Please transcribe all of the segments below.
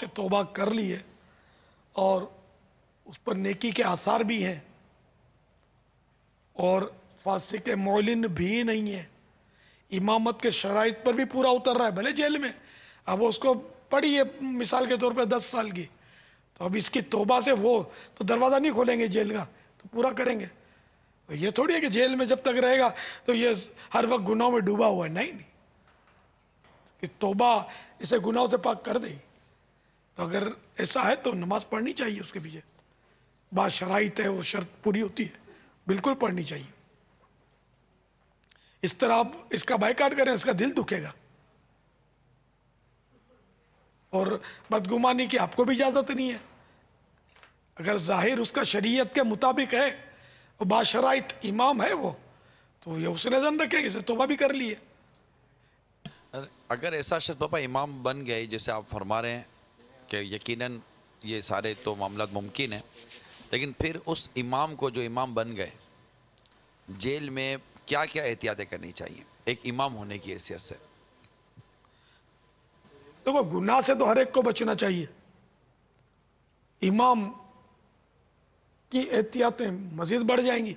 से तौबा कर ली है और उस पर नेकी के आसार भी हैं और फासिक मौलिन भी नहीं है, इमामत के शराइत पर भी पूरा उतर रहा है, भले जेल में, अब उसको पड़ी है मिसाल के तौर पे 10 साल की, तो अब इसकी तौबा से वो तो दरवाज़ा नहीं खोलेंगे जेल का, तो पूरा करेंगे। तो ये थोड़ी है कि जेल में जब तक रहेगा तो ये हर वक्त गुनाहों में डूबा हुआ है, नहीं कि तौबा इसे गुनाहों से पाक कर दे। तो अगर ऐसा है तो नमाज पढ़नी चाहिए, उसके पीछे बात शराइत है, वो शर्त पूरी होती है, बिल्कुल पढ़नी चाहिए। इस तरह आप इसका बायकाट करें, इसका दिल दुखेगा। और बदगुमानी की आपको भी इजाज़त नहीं है। अगर जाहिर उसका शरीयत के मुताबिक है और बाशराइत इमाम है वो, तो ये उसने जन रखेंगे, इसे तौबा भी कर लिए। अगर ऐसा शख्स पापा इमाम बन गए, जैसे आप फरमा रहे हैं कि यकीनन ये सारे तो मामला मुमकिन है, लेकिन फिर उस इमाम को जो इमाम बन गए, जेल में क्या क्या एहतियातें करनी चाहिए एक इमाम होने की हैसियत से? देखो, गुनाह से तो हर एक को बचना चाहिए। इमाम की एहतियातें मजीद बढ़ जाएंगी,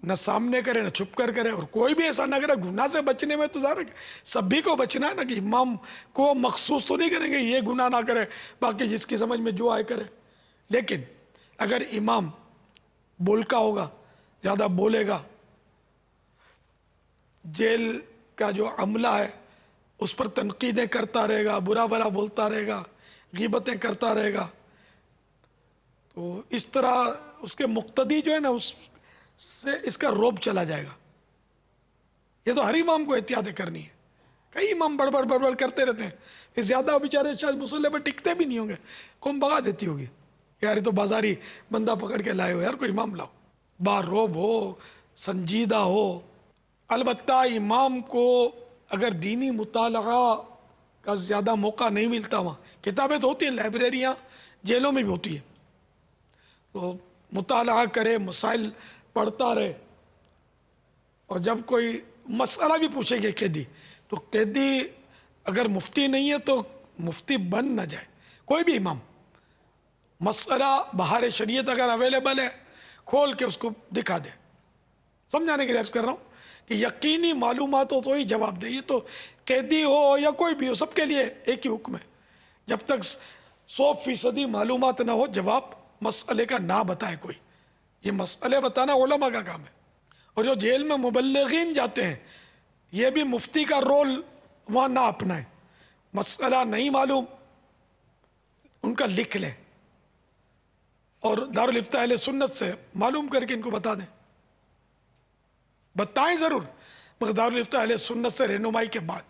न सामने करे न छुप कर करे, और कोई भी ऐसा ना करे। गुनाह से बचने में तो ज़ाहिर सभी को बचना है ना, कि इमाम को मखसूस तो नहीं करेंगे ये गुनाह ना करे, बाकी जिसकी समझ में जो आए करे। लेकिन अगर इमाम बोलका होगा, ज़्यादा बोलेगा, जेल का जो अमला है उस पर तनकीदें करता रहेगा, बुरा भला बोलता रहेगा, ग़ीबतें करता रहेगा, तो इस तरह उसके मुक्तदी जो है ना, उससे इसका रोब चला जाएगा। ये तो हर इमाम को एहतियातें करनी है। कई इमाम बड़बड़ बड़बड़ करते रहते हैं, फिर ज़्यादा बेचारे शायद मुसल्ले पर टिकते भी नहीं होंगे, कौन भगा देती होगी, यार ये तो बाजारी बंदा पकड़ के लाए हो, यार कोई इमाम लाओ, बारोब हो, संजीदा हो। अलबत्ता इमाम को अगर दीनी मुतालगा का ज़्यादा मौका नहीं मिलता, वहाँ किताबें तो होती हैं, लाइब्रेरियाँ जेलों में भी होती हैं, तो मुतालगा करे, मसाइल पढ़ता रहे, और जब कोई मसला भी पूछेंगे कैदी, तो कैदी अगर मुफ्ती नहीं है तो मुफ्ती बन ना जाए। कोई भी इमाम मसला बहार शरीयत अगर अवेलेबल है, खोल के उसको दिखा दे। समझाने के लिए अर्ज़ कर रहा हूँ कि यकीनी मालूमात हो तो ही जवाब दे। ये तो कैदी हो या कोई भी हो, सबके लिए एक ही हुक्म है, जब तक 100% मालूमात ना हो, जवाब मसले का ना बताए कोई। ये मसले बताना उलमा का काम है। और जो जेल में मुबल्लिगीन जाते हैं, ये भी मुफ्ती का रोल वहाँ ना अपनाए। मसला नहीं मालूम, उनका लिख लें और दारुल इफ्ता अहले सुन्नत से मालूम करके इनको बता दें। बताएं ज़रूर, मगर दारुल इफ्ता अहले सुन्नत से रहनुमाई के बाद।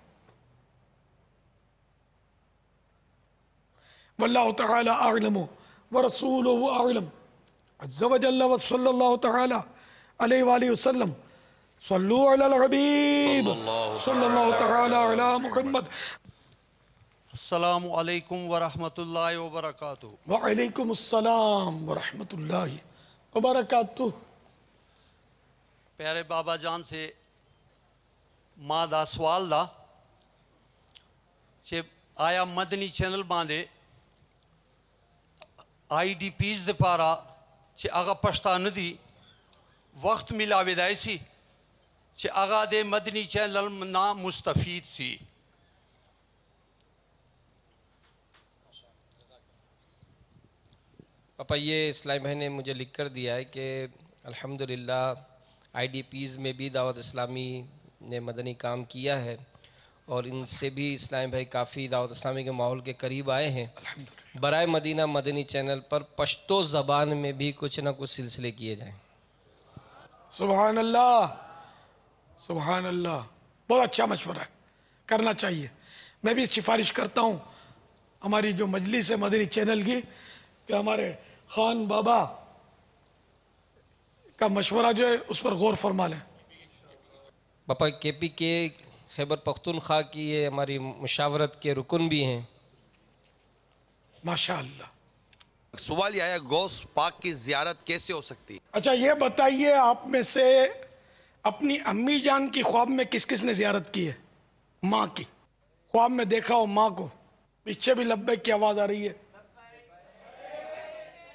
वल्लाहु तआला अअलम व रसूलुहु अअलम अज़्ज़ा व जल्ला व सल्लल्लाहु तआला अलैहि व सल्लम। सल्लु अलल हबीब सल्लल्लाहु तआला अला मुहम्मद। अस्सलामु अलैकुम व रहमतुल्लाहि व बरकातुहू। व अलैकुम अस्सलाम व रहमतुल्लाहि व बरकातुहू। प्यारे बाबा जान से मां दा सवाल दा चे आया मदनी चैनल बांधे IDPs दे पारा चे आगा पछतान दी वक्त मिला विदायसी चे आगा दे मदनी चैनल ना मुस्तफीद सी। पापा ये इस्लामी भाई ने मुझे लिख कर दिया है कि अल्हम्दुलिल्लाह IDPs में भी दावत इस्लामी ने मदनी काम किया है और इनसे भी इस्लामी भाई काफ़ी दावत इस्लामी के माहौल के करीब आए हैं। बराए मदीना मदनी चैनल पर पश्तो ज़बान में भी कुछ ना कुछ सिलसिले किए जाएँ। सुभान अल्लाह, सुभान अल्लाह, बहुत अच्छा मशवरा है, करना चाहिए। मैं भी सिफारिश करता हूँ हमारी जो मजलिस है मदनी चैनल की, कि हमारे खान बाबा का मशवरा जो है उस पर गौर फरमा लें। पापा KPK खैबर पख्तूनख्वा की ये हमारी मुशावरत के रुकन भी हैं। माशाअल्लाह। सवाल यह आया, गौस पाक की ज़ियारत कैसे हो सकती है? अच्छा ये बताइए, आप में से अपनी अम्मी जान की ख्वाब में किस किस ने ज़ियारत की है? माँ की। ख्वाब में देखा हो माँ को, पीछे भी लब्बैक की आवाज़ आ रही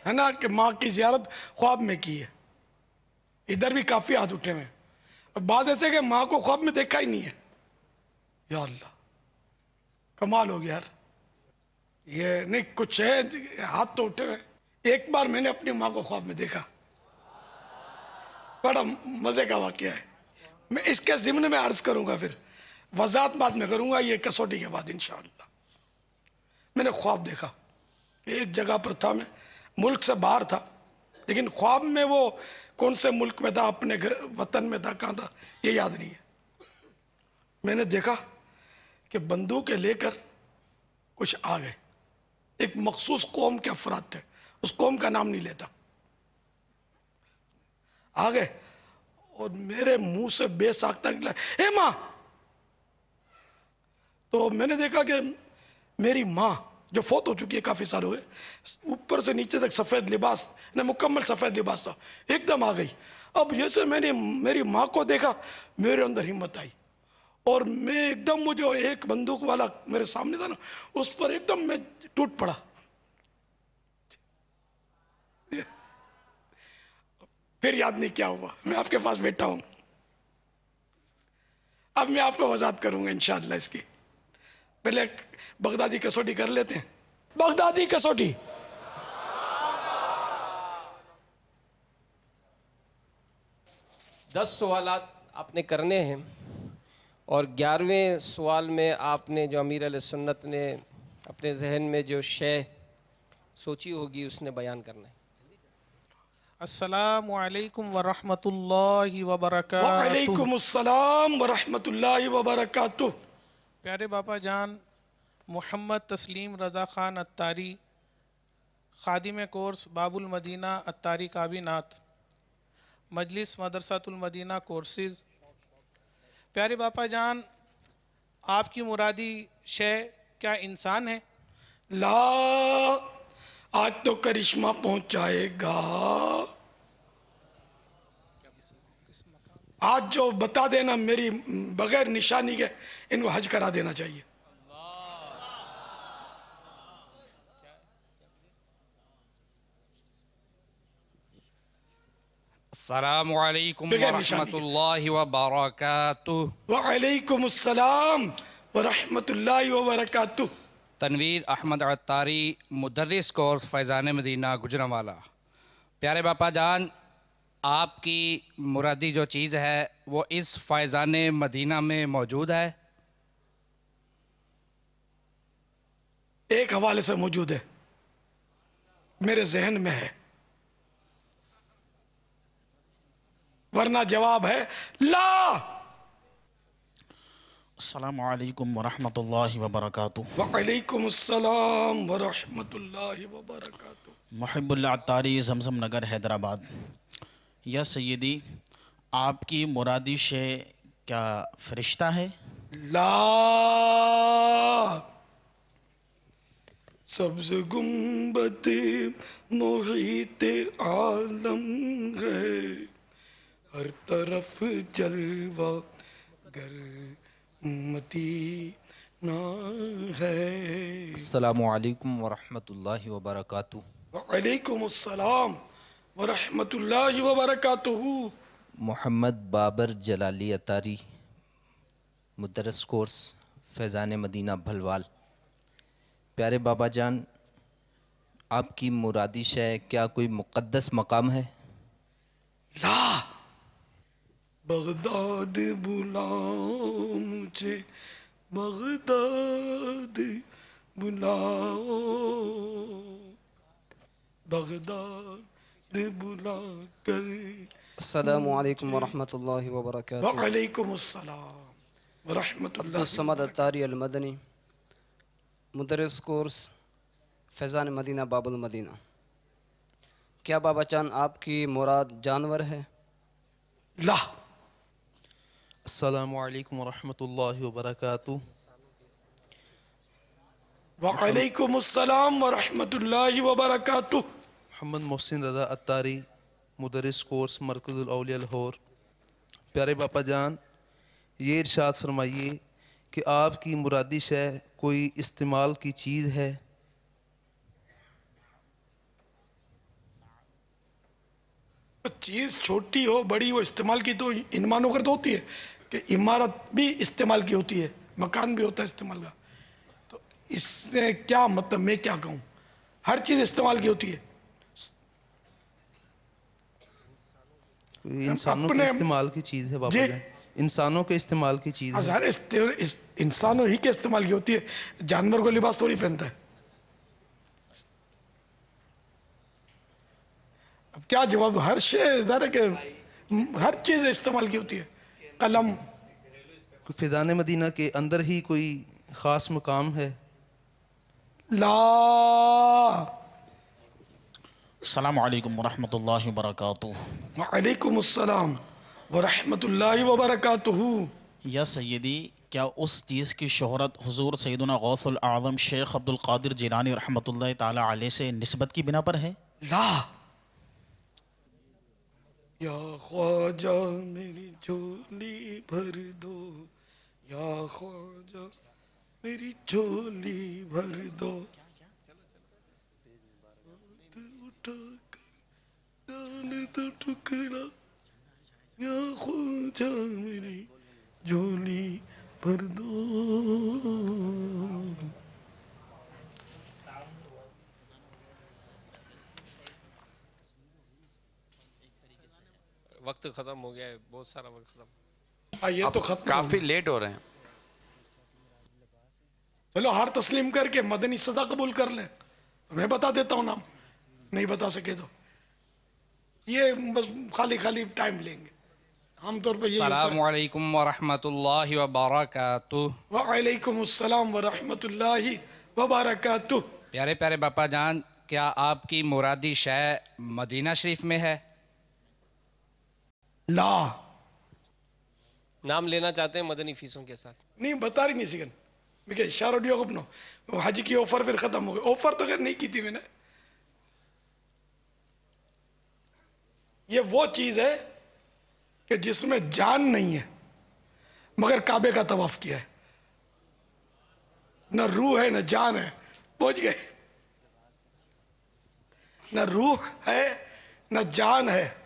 है ना, कि माँ की ज़ियारत ख्वाब में की है। इधर भी काफ़ी हाथ उठे हुए। और बात ऐसे कि माँ को ख्वाब में देखा ही नहीं है। या अल्लाह, कमाल हो गया यार। ये नहीं, कुछ है, हाथ तो उठे हुए। एक बार मैंने अपनी माँ को ख्वाब में देखा, बड़ा मज़े का वाक़या है। मैं इसके ज़िम्न में अर्ज़ करूँगा, फिर वज़ाहत बाद में करूँगा, ये कसौटी के बाद इंशाअल्लाह। मैंने ख्वाब देखा, एक जगह पर था, मैं मुल्क से बाहर था, लेकिन ख्वाब में वो कौन से मुल्क में था, अपने वतन में था, कहाँ था ये याद नहीं है। मैंने देखा कि बंदूकें लेकर कुछ आ गए। एक मखसूस कौम के अफराद थे, उस कौम का नाम नहीं लेता। आ गए और मेरे मुंह से बेसाख्ता निकला, हे माँ। तो मैंने देखा कि मेरी माँ जो फौत हो चुकी है, काफ़ी साल हुए, ऊपर से नीचे तक सफ़ेद लिबास, ना मुकम्मल सफ़ेद लिबास था, एकदम आ गई। अब जैसे मैंने मेरी माँ को देखा, मेरे अंदर हिम्मत आई और मैं एकदम, वो जो एक बंदूक वाला मेरे सामने था ना, उस पर एकदम मैं टूट पड़ा। फिर याद नहीं क्या हुआ, मैं आपके पास बैठा हूं। अब मैं आपको वजाहत करूंगा इंशाअल्लाह इसकी। पहले बगदादी कसौटी कर लेते हैं। बगदादी कसौटी। दस सवालात आपने करने हैं और 11वें सवाल में आपने जो अमीर अहले सुन्नत ने अपने जहन में जो शय सोची होगी उसने बयान करना है। अस्सलामु अलैकुम व रहमतुल्लाहि व बरकातुहू। वालेकुम अस्सलाम व रहमतुल्लाहि व बरकातुहू। प्यारे बापा जान मोहम्मद तस्लीम रज़ा ख़ान अत्तारी, खादिम कोर्स बाबुल मदीना अत्तारी काबीनात, मजलिस मदरसातुल मदीना कोर्सेज़। प्यारे बापा जान, आपकी मुरादी शय क्या इंसान है? ला, आज तो करिश्मा पहुंच जाएगा। आज जो बता देना, मेरी बगैर निशानी के इनको हज करा देना चाहिए। अस्सलामु अलैकुम व रहमतुल्लाहि व बरकातुहू। वालेकुम अस्सलाम व रहमतुल्लाहि व बरकातुहू। तनवीर अहमद अत्तारी, मुदर्रिस कोर्स फैज़ान मदीना गुजरांवाला। प्यारे बापा जान, आपकी मुरादी जो चीज़ है वो इस फैज़ान मदीना में मौजूद है? एक हवाले से मौजूद है, मेरे जहन में है, वरना जवाब है ला। अस्सलामु अलैकुम व रहमतुल्लाहि व बरकातुहू। वालेकुम अस्सलाम व रहमतुल्लाहि व बरकातुहू। मुहिब्बुल्लाह अत्तारी, जमजम नगर, हैदराबाद। या सैयदी, आपकी मुरादी शय क्या फरिश्ता है? ला, सब्ज़ गुंबद मोहित आलम है, हर तरफ जलवा गर मदीना है। अस्सलामु अलैकुम व रहमतुल्लाहि व बरकातुहू। वालेकुम अस्सलाम व रहमतुल्लाहि व बरकातुहू। मोहम्मद बाबर जलाली अतारी, मुदर्रिस कोर्स फैज़ान मदीना भलवाल। प्यारे बाबा जान, आपकी मुरादी शय क्या कोई मुक़द्दस मकाम है? ला, बगदाद बुलाओ मुझे, बगदाद बुलाओ, बगदाद बुला कर। अस्सलामु अलैकुम व रहमतुल्लाहि व बरकातुहू। वालेकुम अस्सलाम व रहमतुल्लाहि। अब्दुल समद अत्तारी अल मदनी, मुदर्रिस कोर्स फैज़ान मदीना बाबुल मदीना। क्या बाबा चांद आपकी मुराद जानवर है? ला। अस्सलामु अलैकुम व रहमतुल्लाहि व बरकातुहू। वालेकुम अस्सलाम व रहमतुल्लाहि व बरकातुहू। मोहम्मद मोहसिन रज़ा अत्तारी, मुदर्रिस कोर्स मरकज़ुल औलिया लाहौर। प्यारे बापा जान, ये इरशाद फरमाइए कि आपकी मुरादी शय कोई इस्तेमाल की चीज़ है? चीज़ छोटी हो बड़ी हो इस्तेमाल की तो इन मानों कर तो होती है कि इमारत भी इस्तेमाल की होती है, मकान भी होता है इस्तेमाल का। तो इससे क्या मतलब, मैं क्या कहूँ, हर चीज़ इस्तेमाल की होती है। कोई इंसानों के इस्तेमाल की चीज़ है बाबा जान? इंसानों के इस्तेमाल की चीज़ है? सारे इंसानों ही के इस्तेमाल की होती है, जानवर को लिबास थोड़ी पहनता है। अब क्या जवाब, हर शे ज़रा के हर चीज़ इस्तेमाल की होती है। कलम, फैज़ान मदीना के अंदर ही कोई ख़ास मकाम है? ला। अस्सलामु अलैकुम वरहमतुल्लाहि वबरकातुहू। वालेकुम अस्सलाम वरहमतुल्लाहि वबरकातुहू। या सैयदी, क्या उस चीज़ की शोहरत हुजूर सैयदुना गौसुल आज़म शेख अब्दुल कादिर जिलानी रहमतुल्लाहि ताला अलैह से निस्बत की बिना पर है? ला। या ख्वाजा मेरी झोली भर दो, या ख्वाजा मेरी झोली भर दो, डाल दो टुकड़ा, या ख्वाजा मेरी झोली भर दो। वक्त ख़त्म हो गया है, बहुत सारा वक्त ख़त्म। ये तो खत्म काफ़ी लेट हो रहे हैं। चलो हार तस्लीम करके मदनी सदा कबूल कर लें। मैं बता देता हूँ नाम, नहीं बता सके तो ये बस खाली खाली टाइम लेंगे आमतौर पर। अस्सलामु अलैकुम वरहमतुल्लाहि वबरकातुहू। वालेकुम अस्सलाम वरहमतुल्लाहि वबरकातुहू। प्यारे प्यारे बापा जान, क्या आपकी मुरादी शय मदीना शरीफ में है? ला। नाम लेना चाहते हैं मदनी फीसों के साथ? नहीं बता रही नहीं सिकन देखिए इशारा दियो अपनो हज की ऑफर फिर खत्म हो गई। ऑफर तो खैर नहीं की थी मैंने। ये वो चीज है कि जिसमें जान नहीं है मगर काबे का तवाफ किया है। न रूह है न जान है, पहुंच गए। न रूह है न जान है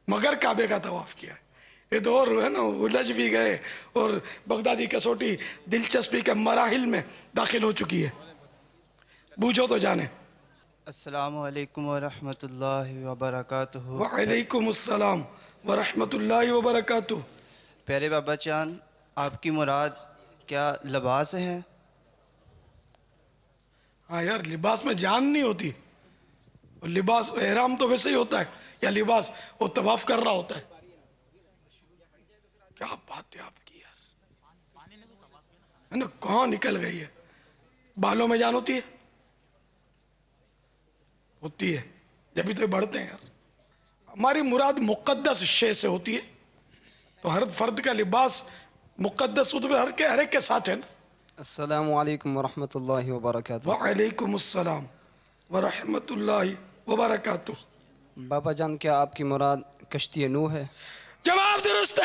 मगर काबे का तवाफ किया है। ये तो और है ना, उलझ भी गए और बगदादी कसौटी दिलचस्पी के मराहिल में दाखिल हो चुकी है। बूझो तो जाने। अस्सलामु अलैकुम वरहमतुल्लाहि वबरकातुहू। वालेकुम अस्सलाम वरहमतुल्लाहि वबरकातुहू। प्यारे बाबा चान, आपकी मुराद क्या लिबास है? हाँ यार, लिबास में जान नहीं होती। और लिबास एहराम तो वैसे ही होता है, या लिबास वो तवाफ कर रहा होता है। क्या बात है आपकी यार, है ना, कहाँ निकल गई है। बालों में जान होती है, होती है, जब भी तो बढ़ते हैं यार। हमारी मुराद मुक़द्दस शे से होती है, तो हर फर्द का लिबास मुक़द्दस तो हर एक के साथ है ना। अस्सलामु अलैकुम वरहमतुल्लाहि वबरकातुहू। वालेकुम अस्सलाम वरहमतुल्लाहि वबरकातुहू। बाबा जान, क्या आपकी मुराद कश्ती नूह है? जवाब दुरुस्त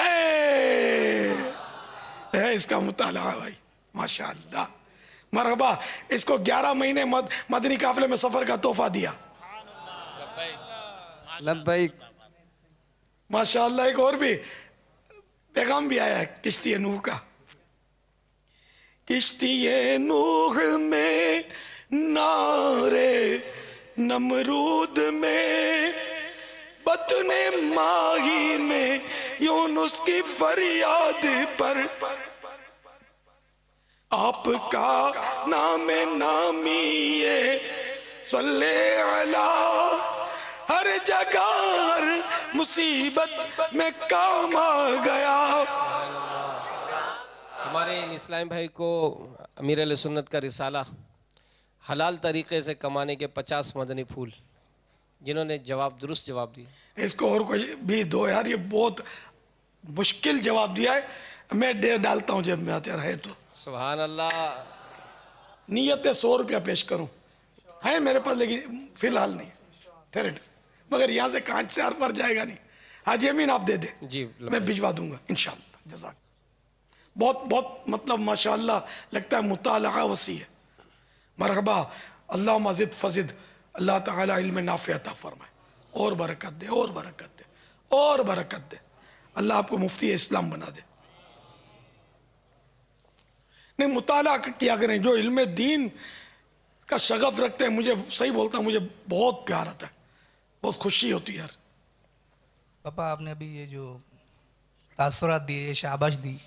है इसका मुताला भाई, माशाअल्लाह, मरहबा। इसको 11 महीने मदनी काफिले में सफर का तोहफा दिया। लब्बैक। माशाअल्लाह। एक और भी पैगाम भी आया है किश्ती नूह का। किश्ती नूह में नारे नमरूद में बतने माही में यूनुस की फरियाद पर आपका नाम नामी ये सल्ले अला हर जगह हर मुसीबत में काम आ गया। हमारे इन इस्लाम भाई को अमीर अहले सुन्नत का रिसाला हलाल तरीक़े से कमाने के 50 मदनी फूल, जिन्होंने दुरुस्त जवाब दिया। इसको और कोई भी दो यार, ये बहुत मुश्किल जवाब दिया है। मैं डेढ़ डालता हूँ जब में आते है तो। सुभान अल्लाह। नीयत है 100 रुपया पेश करूँ, है मेरे पास, लेकिन फिलहाल नहीं थेरेट। मगर यहाँ से कांच से आर पार जाएगा नहीं। आज यमीन आप दे दे जी, मैं भिजवा दूंगा इंशाल्लाह। जज़ाक। बहुत बहुत मतलब माशाअल्लाह लगता है मुताला वसी है। मरहबा, अल्लाह मजिद फजिद, अल्लाह ताला इल्म नाफ़ि अता फरमाए और बरकत दे और बरकत दे और बरकत दे। अल्लाह आपको मुफ्ती इस्लाम बना दे। नहीं, मुताला किया करें, जो इल्म दीन का शगफ रखते हैं। मुझे सही बोलता हूँ, मुझे बहुत प्यार आता है, बहुत खुशी होती है यार। पापा आपने अभी ये जो तासुरात दिए, शाबाश दी,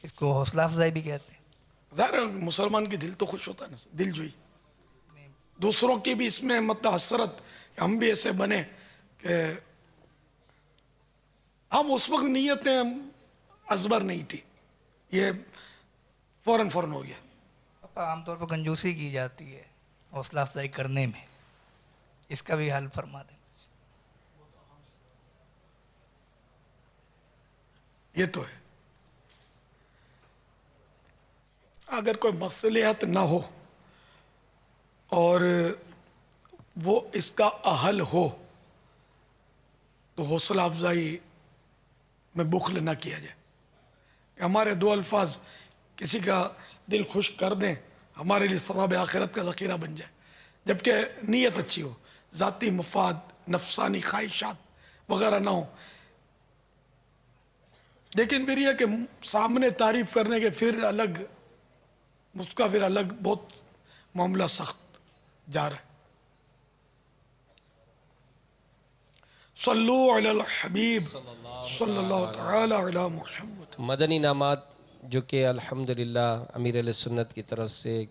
इसको हौसला अफजाई भी कहते हैं। ज़ाहिर मुसलमान की दिल तो खुश होता है ना, दिल जोई। दूसरों की भी इसमें मतलब हसरत, हम भी ऐसे बने कि हम उस वक्त नीयतें अजबर नहीं थी, ये फौरन फौरन हो गया। पापा आमतौर पर कंजूसी की जाती है हौसला अफजाई करने में, इसका भी हल फरमा दें। ये तो है, अगर कोई मसलियत ना हो और वो इसका अहल हो तो हौसला अफजाई में बुखल ना किया जाए कि हमारे दो अल्फाज किसी का दिल खुश कर दें, हमारे लिए सवाब आखिरत का ज़ख़ीरा बन जाए, जबकि नीयत अच्छी हो, ज़ाती मफाद, नफसानी ख्वाहिशात वगैरह ना हो। लेकिन फिर यह कि सामने तारीफ करने के फिर अलग, उसका फिर अलग बहुत मामला सख्त जा रहा है। सल्लु अलल हबीब सल्लल्लाहु तआला अला मुहम्मद। मदनी नामात जो कि अल्हम्दुलिल्लाह अमीर अहले सुन्नत की तरफ से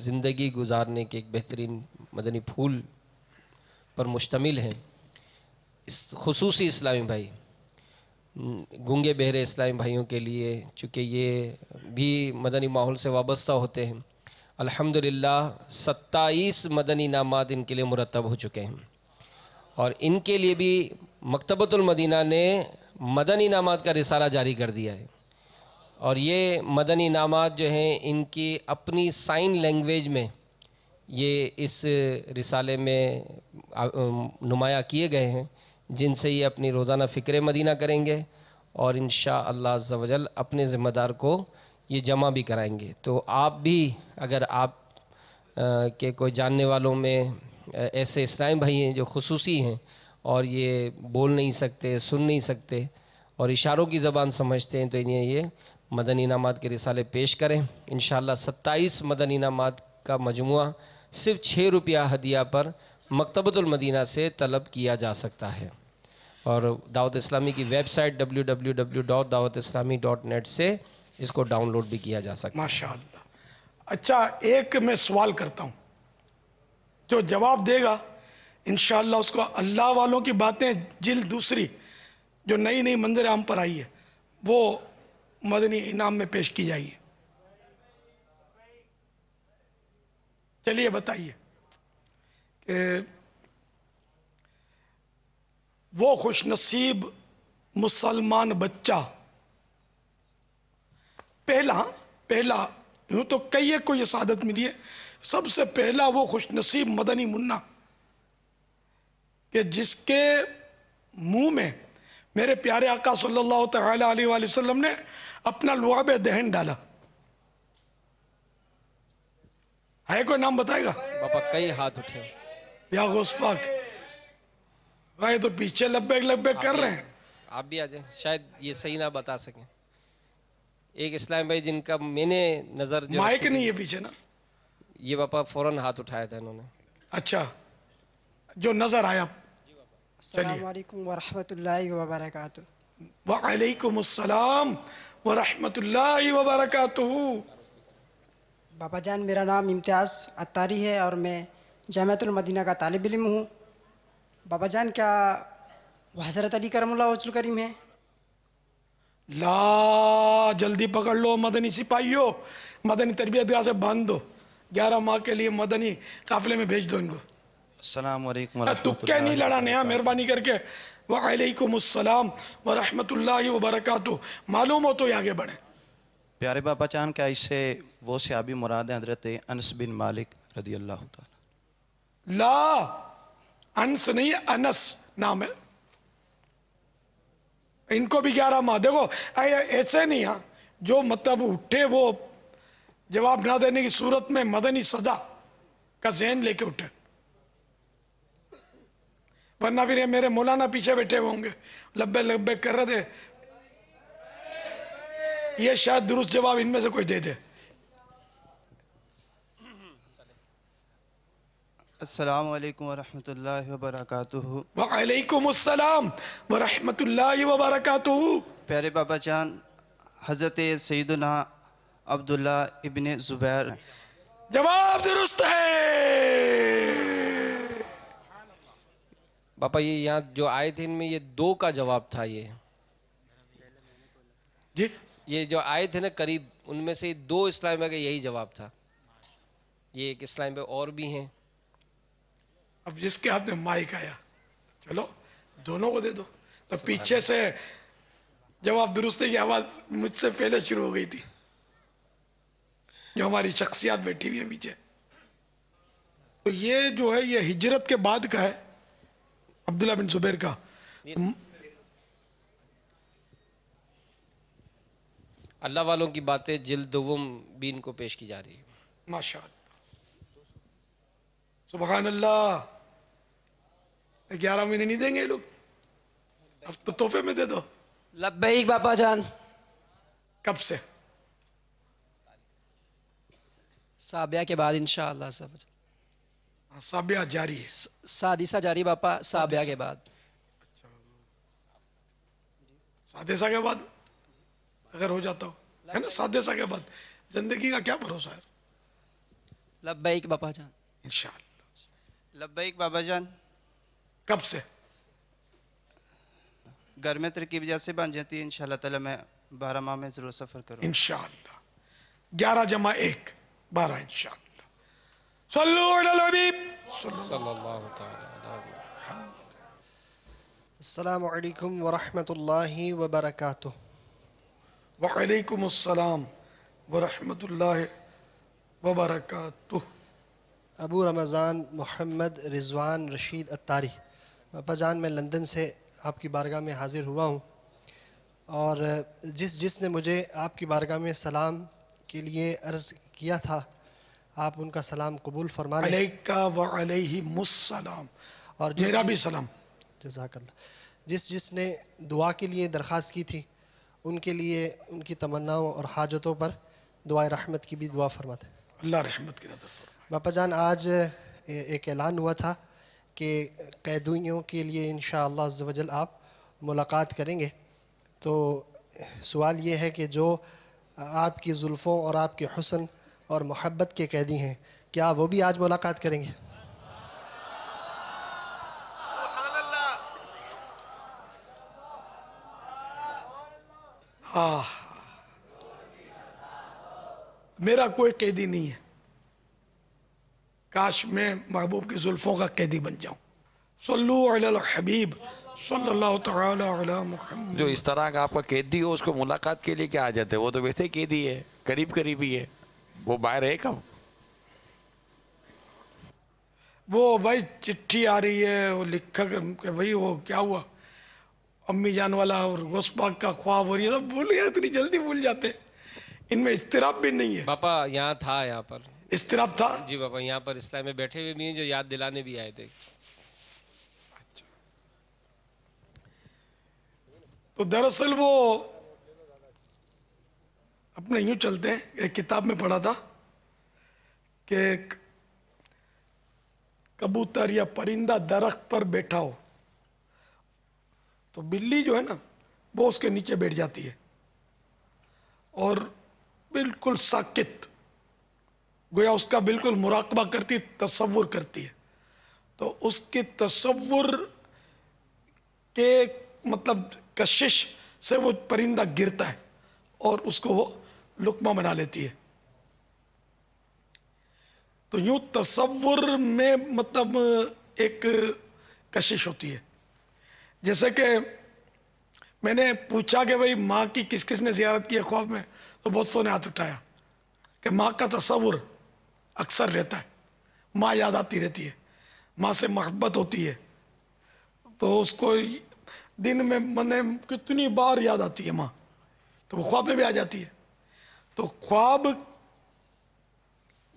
ज़िंदगी गुजारने के एक बेहतरीन मदनी फूल पर मुश्तमिल हैं। इस खुसूसी इस्लामी भाई, गूंगे बहरे इस्लामी भाइयों के लिए, चूँकि ये भी मदनी माहौल से वाबस्ता होते हैं, अल्हम्दुलिल्लाह 27 मदनी नामात इनके लिए मुरतब हो चुके हैं। और इनके लिए भी मकतबतुल मदीना ने मदनी नामात का रिसाला जारी कर दिया है। और ये मदनी नामात जो हैं इनकी अपनी साइन लैंग्वेज में ये इस रिसाले में नुमाया किए गए हैं, जिनसे ये अपनी रोज़ाना फ़िक्र मदीना करेंगे और इंशाअल्लाह अज़्ज़ा वजल अपने ज़िम्मेदार को ये जमा भी कराएंगे। तो आप भी अगर आप के कोई जानने वालों में ऐसे इस्लामी भाई हैं जो खुसूसी हैं और ये बोल नहीं सकते, सुन नहीं सकते और इशारों की ज़बान समझते हैं, तो इन्हें ये मदनी इनामात के रिसाले पेश करें। इंशाअल्लाह 27 मदनी इनामात का मजमुआ सिर्फ 6 रुपया हदिया पर मकतबतुल मदीना से तलब किया जा सकता है। और दावत इस्लामी की वेबसाइट www.dawatislami.net से इसको डाउनलोड भी किया जा सकता है। माशाअल्लाह। अच्छा, एक मैं सवाल करता हूँ, जो जवाब देगा इंशाअल्लाह उसको अल्लाह वालों की बातें जिल्द दूसरी जो नई नई मंदिर आम पर आई है वो मदनी इनाम में पेश की जाएगी। चलिए बताइए कि वो खुशनसीब मुसलमान बच्चा पहला यूँ तो कई एक को ये सादत मिली है, सबसे पहला वो खुशनसीब मदनी मुन्ना कि जिसके मुंह में मेरे प्यारे आका सल्लल्लाहु तआला अलैहि वसल्लम ने अपना लुआब दहन डाला। है कोई नाम बताएगा? बाबा कई हाथ उठे। या गौस पाक भाई, तो पीछे लब्बैक लब्बैक कर रहे हैं। आप भी आ जाए, शायद ये सही ना बता सकें। एक इस्लाम भाई जिनका मैंने नजर जो माइक नहीं है पीछे ना, ये बापा फौरन हाथ उठाया था इन्होंने। अच्छा, जो नजर आया। अस्सलाम वालेकुम व रहमतुल्लाहि व बरकातुहू। व अलैकुम अस्सलाम व रहमतुल्लाहि व बरकातुहू। बाबा जान, मेरा नाम इम्तियाज़ अत्तारी है और मैं जामिअतुल मदीना का तालिब इल्म हूँ। बाबा जान, क्या वो हज़रत अली करमुल्लाह वजहुल करीम है? ला, जल्दी पकड़ लो मदनी सिपाहियों, मदनी तरबियतगाह से बांध दो, 11 माह के लिए मदनी काफिले में भेज दो इनको। अस्सलाम वालेकुम। तुक्के नहीं लड़ाने हैं, मेहरबानी करके। वालेकुम अस्सलाम व रहमतुल्लाहि व बरकातुहू। मालूम हो तो ये आगे बढ़े। प्यारे बाबा चान, क्या इससे वो सहाबी मुराद है हजरत अनस बिन मालिक रदी अल्लाह ताला? ला, अनस नहीं है, अनस नाम है। इनको भी 11 माह। देखो ऐसे नहीं, हाँ जो मतलब उठे वो जवाब ना देने की सूरत में मदनी सदा का ज़हन लेके उठे, वरना फिर ये मेरे मौलाना पीछे बैठे हुए होंगे लब्बे लब्बे कर रहे थे, ये शायद दुरुस्त जवाब इनमें से कोई दे दे। अस्सलामु अलैकुम वरहमतुल्लाहि वबरकातुहू। वालेकुम अस्सलाम वरहमतुल्लाहि वबरकातुहू। प्यारे बाबा जान, हज़रत सैयदना अब्दुल्ला इब्ने ज़ुबैर। जवाब दुरुस्त है। बापा ये यहाँ जो आए थे इनमें ये 2 का जवाब था। ये जी ये जो आए थे ना करीब, उनमें से 2 इस्लाम में का यही जवाब था। ये एक इस्लाम में और भी हैं। अब जिसके हाथ में माइक आया, चलो दोनों को दे दो। तो पीछे से जवाब दुरुस्त की आवाज मुझसे पहले शुरू हो गई थी, जो हमारी शख्सियत बैठी हुई है पीछे। तो ये जो है ये हिजरत के बाद का है, अब्दुल्ला बिन जुबैर का। अल्लाह वालों की बातें जिल्द दुवम भी इनको पेश की जा रही है। माशाअल्लाह, सुभान अल्लाह। 11 महीने नहीं देंगे ये लोग, अब तो तोहफे में दे दो। लब्बैक बाबा जान। कब से? साबिया के बाद इंशाअल्लाह। सब साबिया जारी है, सादिसा जारी बापा, साबिया के बाद। सादेसा के बाद अगर हो जाता हो, है ना, सादेसा के बाद जिंदगी का क्या भरोसा है। लब्बैक बाबा जान। इंशाअल्लाह। लब्बैक बाबा जान। कब से? घर में तरकीब जैसे बन जाती है इंशाअल्लाह ताला, मैं 12 माह में ज़रूर सफ़र करूँ इंशाअल्लाह। 11 + 1 12 इंशाअल्लाह। सल्लु अलल हबीब सल्लल्लाहु तआला अलैहि। अस्सलामु अलैकुम वरहमतुल्लाहि वबरकातुह। वालेकुम अस्सलाम वरहमतुल्लाहि वबरकातुह। अबू रमज़ान मोहम्मद रिजवान रशीद अत्तारी। बाबा जान, मैं लंदन से आपकी बारगाह में हाज़िर हुआ हूँ, और जिसने मुझे आपकी बारगाह में सलाम के लिए अर्ज़ किया था, आप उनका सलाम कबूल फरमा लें। अलैका व अलैहिमुस्सलाम। और मेरा भी सलाम। जज़ाकल्लाह। जिसने दुआ के लिए दरख्वास्त की थी, उनके लिए उनकी तमन्नाओं और हाजतों पर दुआए रहमत की भी दुआ फरमाते। अल्लाह रहमत की नज़र फरमाए। बापा जान, आज एक ऐलान हुआ था कि कैदियों के लिए इंशाअल्लाह अज़्ज़ व जल आप मुलाकात करेंगे। तो सवाल ये है कि जो आपकी जुल्फ़ों और आपके हुस्न और मोहब्बत के कैदी हैं, क्या वो भी आज मुलाकात करेंगे? हाँ, मेरा कोई कैदी नहीं है, काश मैं महबूब की जुल्फ़ों का कैदी बन जाऊं। सल्लु अलल हबीब सल्लल्लाहु तआला अला मुहम्मद। जो इस तरह का आपका कैदी हो उसको मुलाकात के लिए क्या आ जाते, वो तो वैसे ही कैदी है, करीब करीब ही है, वो बाहर है कब? वो भाई चिट्ठी आ रही है, वो लिखा कि भाई वो क्या हुआ, अम्मी जान वाला और गोस्बाग का ख्वाब, और ये सब भूल गया, इतनी जल्दी भूल जाते। इनमें इस्तिराब भी नहीं है। पापा यहाँ था, यहाँ पर इस्तिराब था जी पापा। यहाँ पर इस्लाम में बैठे हुए भी हैं जो याद दिलाने भी आए थे। अच्छा, तो दरअसल वो अपने यूं चलते हैं। एक किताब में पढ़ा था कि कबूतर या परिंदा दरख्त पर बैठा हो तो बिल्ली जो है ना वो उसके नीचे बैठ जाती है और बिल्कुल साकित, गोया उसका बिल्कुल मुराकबा करती, तसव्वुर करती है। तो उसके तसव्वुर के मतलब कशिश से वो परिंदा गिरता है और उसको वो लुक्मा बना लेती है। तो यूं तसव्वुर में मतलब एक कशिश होती है। जैसे कि मैंने पूछा कि भाई माँ की किस किस ने ज़ियारत की है ख्वाब में, तो बहुत सौ ने हाथ उठाया कि माँ का तसव्वुर अक्सर रहता है, माँ याद आती रहती है, माँ से मोहब्बत होती है, तो उसको दिन में मैंने कितनी बार याद आती है माँ, तो वो ख्वाब में भी आ जाती है। तो ख्वाब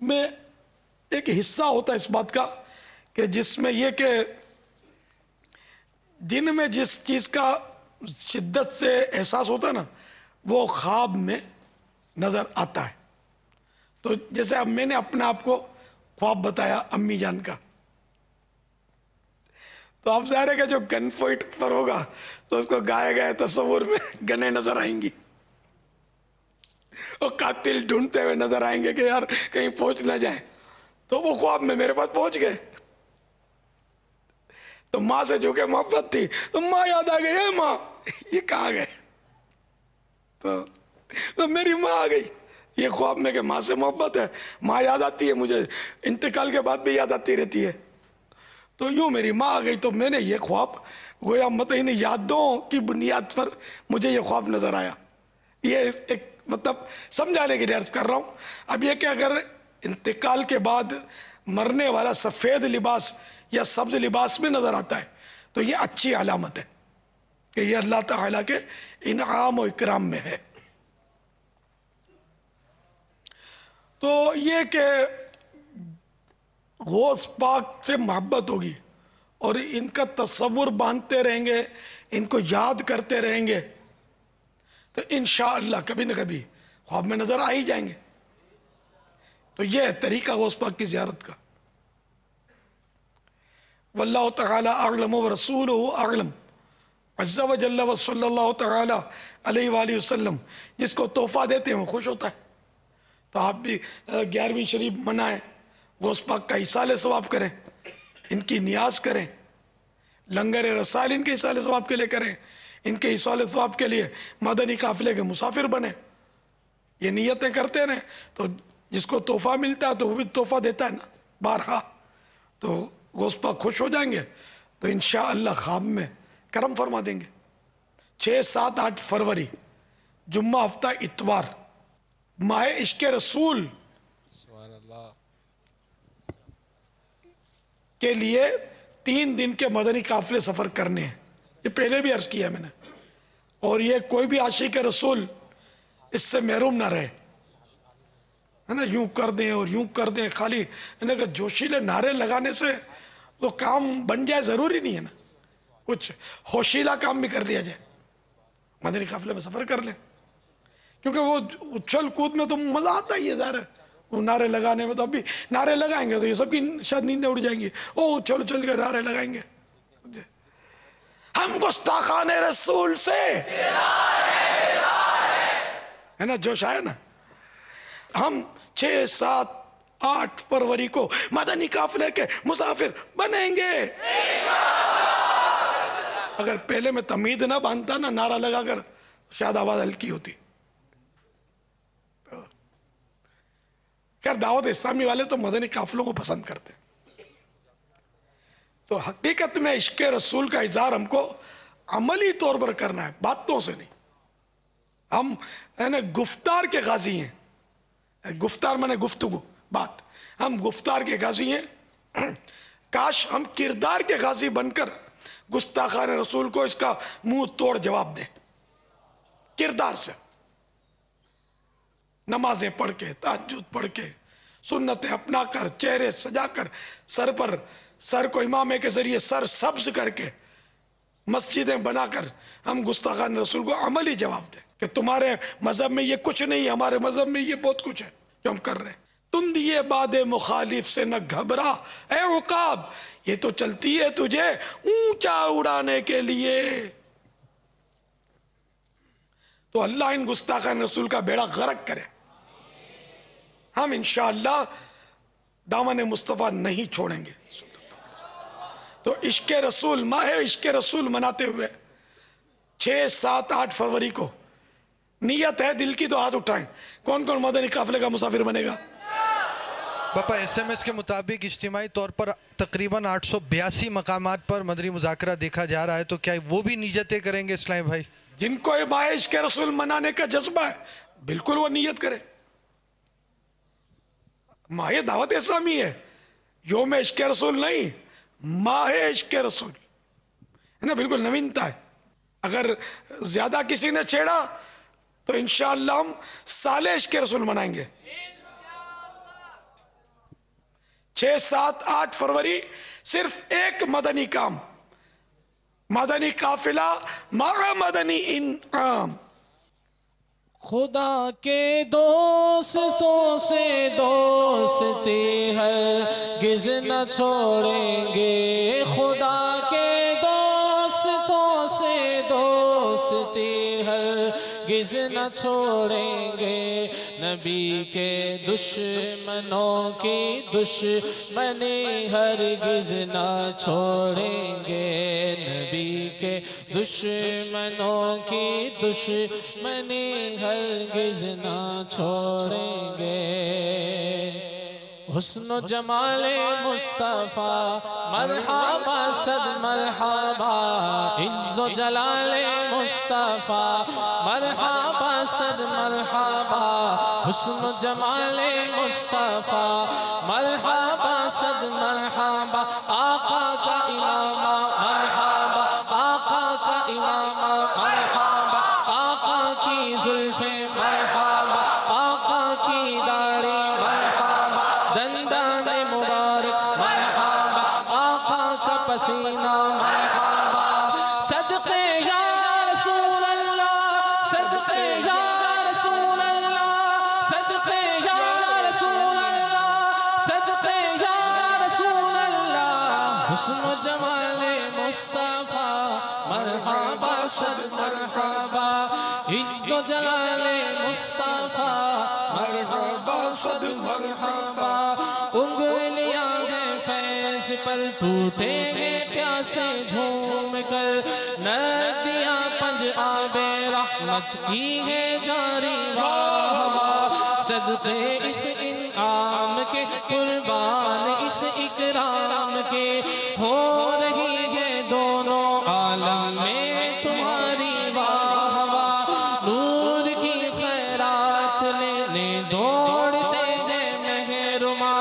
में एक हिस्सा होता है इस बात का कि जिसमें ये कि दिन में जिस चीज़ का शिद्दत से एहसास होता है ना, वो ख्वाब में नज़र आता है। तो जैसे अब मैंने अपने आप को ख्वाब बताया अम्मी जान का, तो आप ज़ाहिर है कि जो गन पॉइंट पर होगा तो उसको गाए गए तस्वुर में गने नजर आएंगी और कातिल ढूंढते हुए नजर आएंगे कि यार कहीं पहुंच ना जाए। तो वो ख्वाब में मेरे पास पहुंच गए। तो माँ से जो कि मोहब्बत थी, तो माँ याद आ गई, है माँ ये कहाँ गए? तो मेरी माँ आ गई। ये ख्वाब में कि माँ से मोहब्बत है, माँ याद आती है मुझे, इंतकाल के बाद भी याद आती रहती है। तो यूँ मेरी माँ आ गई। तो मैंने ये ख्वाब गोया मतलब इन यादों की बुनियाद पर मुझे ये ख्वाब नज़र आया। ये एक मतलब समझाने के लिए अर्ज कर रहा हूँ। अब ये कि अगर इंतकाल के बाद मरने वाला सफ़ेद लिबास या सब्ज़ लिबास में नज़र आता है तो ये अच्छी अलामत है कि ये अल्लाह ताला के इनाम और इकराम में है। तो ये कि गौस पाक से मोहब्बत होगी और इनका तस्वुर बांधते रहेंगे, इनको याद करते रहेंगे, तो इंशाअल्लाह कभी न कभी ख्वाब में नज़र आ ही जाएंगे। तो यह है तरीका गौस पाक की ज़ियारत का। वल्लाहु तआला अअलम व रसूलुहु अअलम, अज़्ज़ा व जल्ला व सल्लल्लाहु तआला अलैहि व सल्लम। जिसको तोहफ़ा देते हैं वो खुश होता है। तो आप भी 11वीं शरीफ मनाएं, गौस पाक का इसाले सवाब करें, इनकी नियाज करें, लंगर रसाल इनके इसाले सवाब के लिए करें, इनके इसाले सवाब के लिए मदनी काफ़िले के मुसाफिर बने। ये नियतें करते रहें तो जिसको तोहफ़ा मिलता है तो वो भी तोहफ़ा देता है ना बारहा, तो गौस पाक खुश हो जाएंगे। तो इंशाअल्लाह ख्वाब में करम फरमा देंगे। 6, 7, 8 फरवरी जुम्मा हफ्ता इतवार, माह इश्क़ रसूल के लिए 3 दिन के मदनी काफ़िले सफ़र करने हैं। ये पहले भी अर्ज़ किया मैंने। और ये कोई भी आशिक़ रसूल इससे महरूम ना रहे, है ना। यूं कर दें और यूं कर दें, खाली इन्हें का जोशीले नारे लगाने से तो काम बन जाए ज़रूरी नहीं है ना। कुछ होशीला काम भी कर लिया जाए, मदनी काफ़िले में सफ़र कर लें, क्योंकि वो उछल कूद में तो मज़ा आता ही है ज़ाहिर है। वो नारे लगाने में तो अभी नारे लगाएंगे तो ये सबकी शायद नींदें उड़ जाएंगी। ओ उछल उछल के नारे लगाएंगे। हम गुस्ताखाने रसूल से है ना जोश आया ना। हम 6, 7, 8 फरवरी को मदनी काफिले के मुसाफिर बनेंगे। अगर पहले में तमीद ना बांधता ना नारा लगाकर, शायद आवाज हल्की होती। खैर दावत इस्लामी वाले तो मदनी काफिलों को पसंद करते। तो हकीकत में इश्क़ रसूल का इज़हार हमको अमली तौर पर करना है, बातों से नहीं। हम है ना गुफ्तार के गाजी हैं। गुफ्तार माने गुफ्तगू बात। हम गुफ्तार के गाजी हैं। काश हम किरदार के गाजी बनकर गुस्ताखान रसूल को इसका मुंह तोड़ जवाब दें किरदार से। नमाजें पढ़ के, तहज्जुद पढ़ के, सुन्नतें अपना कर, चेहरे सजा कर, सर को इमामे के जरिए सर सब्ज करके मस्जिदें बनाकर हम गुस्ताखान रसूल को अमली जवाब दें कि तुम्हारे मजहब में ये कुछ नहीं, हमारे मजहब में ये बहुत कुछ है जो हम कर रहे हैं। तुम दिए बादे मुखालिफ से न घबरा ए उकाब, ये तो चलती है तुझे ऊंचा उड़ाने के लिए। तो अल्लाह इन गुस्ताखान रसूल का बेड़ा गर्क करे। हम इंशाअल्लाह दामन मुस्तफ़ा नहीं छोड़ेंगे। तो इश्क़ रसूल, माह इश्क़ रसूल मनाते हुए 6, 7, 8 फरवरी को नियत है दिल की तो हाथ उठाएं। कौन कौन मदनी काफिले का मुसाफिर बनेगा? पापा SMS के मुताबिक इज्तिमाई तौर पर तकरीबन 882 मकामात पर मदनी मुज़ाकरा देखा जा रहा है, तो क्या वो भी नियतें करेंगे इस्लामी भाई? जिनको ये माह इश्क़ रसूल मनाने का जज्बा है बिल्कुल वो नियत करे। माह दावत इस्लामी है, योम इश्क़ रसूल नहीं, माह इश्क़ रसूल है ना, बिल्कुल नवीनता है। अगर ज्यादा किसी ने छेड़ा तो इंशाअल्लाह हम साले इश्क़ रसूल मनाएंगे। 6, 7, 8 फरवरी सिर्फ एक मदनी काम, मदनी काफिला मगा मदनी इनाम। खुदा के दोस्तों से दोस्ती हरगिज़ न छोड़ेंगे, खुदा के दोस्तों से दोस्ती हरगिज़ न छोड़ेंगे, नबी के दुश्मनों की दुश्मनी हरगिज़ न छोड़ेंगे, नबी के दुश्मनों की दुश्मनी हरगिज़ न छोड़ेंगे। हुस्न जमाले मुस्तफ़ा मरहबा सद मरहबा, इज़्ज़ो जलाले मुस्तफ़ा मरहबा सद मरहबा, हुस्न जमाले मुस्तफ़ा मरहबा सद मरहबा, आका का इमामा मरहबा, आका का इमामा मरहबा, आका की जुल्फ़े मरहबा, आका की दाढ़ी मरहबा, दंदान मुबारक मरहबा, आका का पसीना मरहबा, सदक़े या रसूल अल्लाह, सदक़े या रसूल अल्लाह, सदक़े या रसूल अल्लाह, सदक़े या रसूल अल्लाह, हुस्न जमाले मुस्तफ़ा मरहबा सद मरहबा, इज़्ज़ो जलाले मुस्तफ़ा मरहबा सद मरहबा, उंगलियां हैं फैज़ पर टूटे हैं प्यासे झूम कर, नदियां पंज आबे रहमत की है जारी वाह वाह, सदक़े इस इनाम के कुर्बान इस इकराम के, हो रही है दोनों आलम में तुम्हारी वाह वाह, नूर की खैरात लेने दौड़ते हैं महरुमा,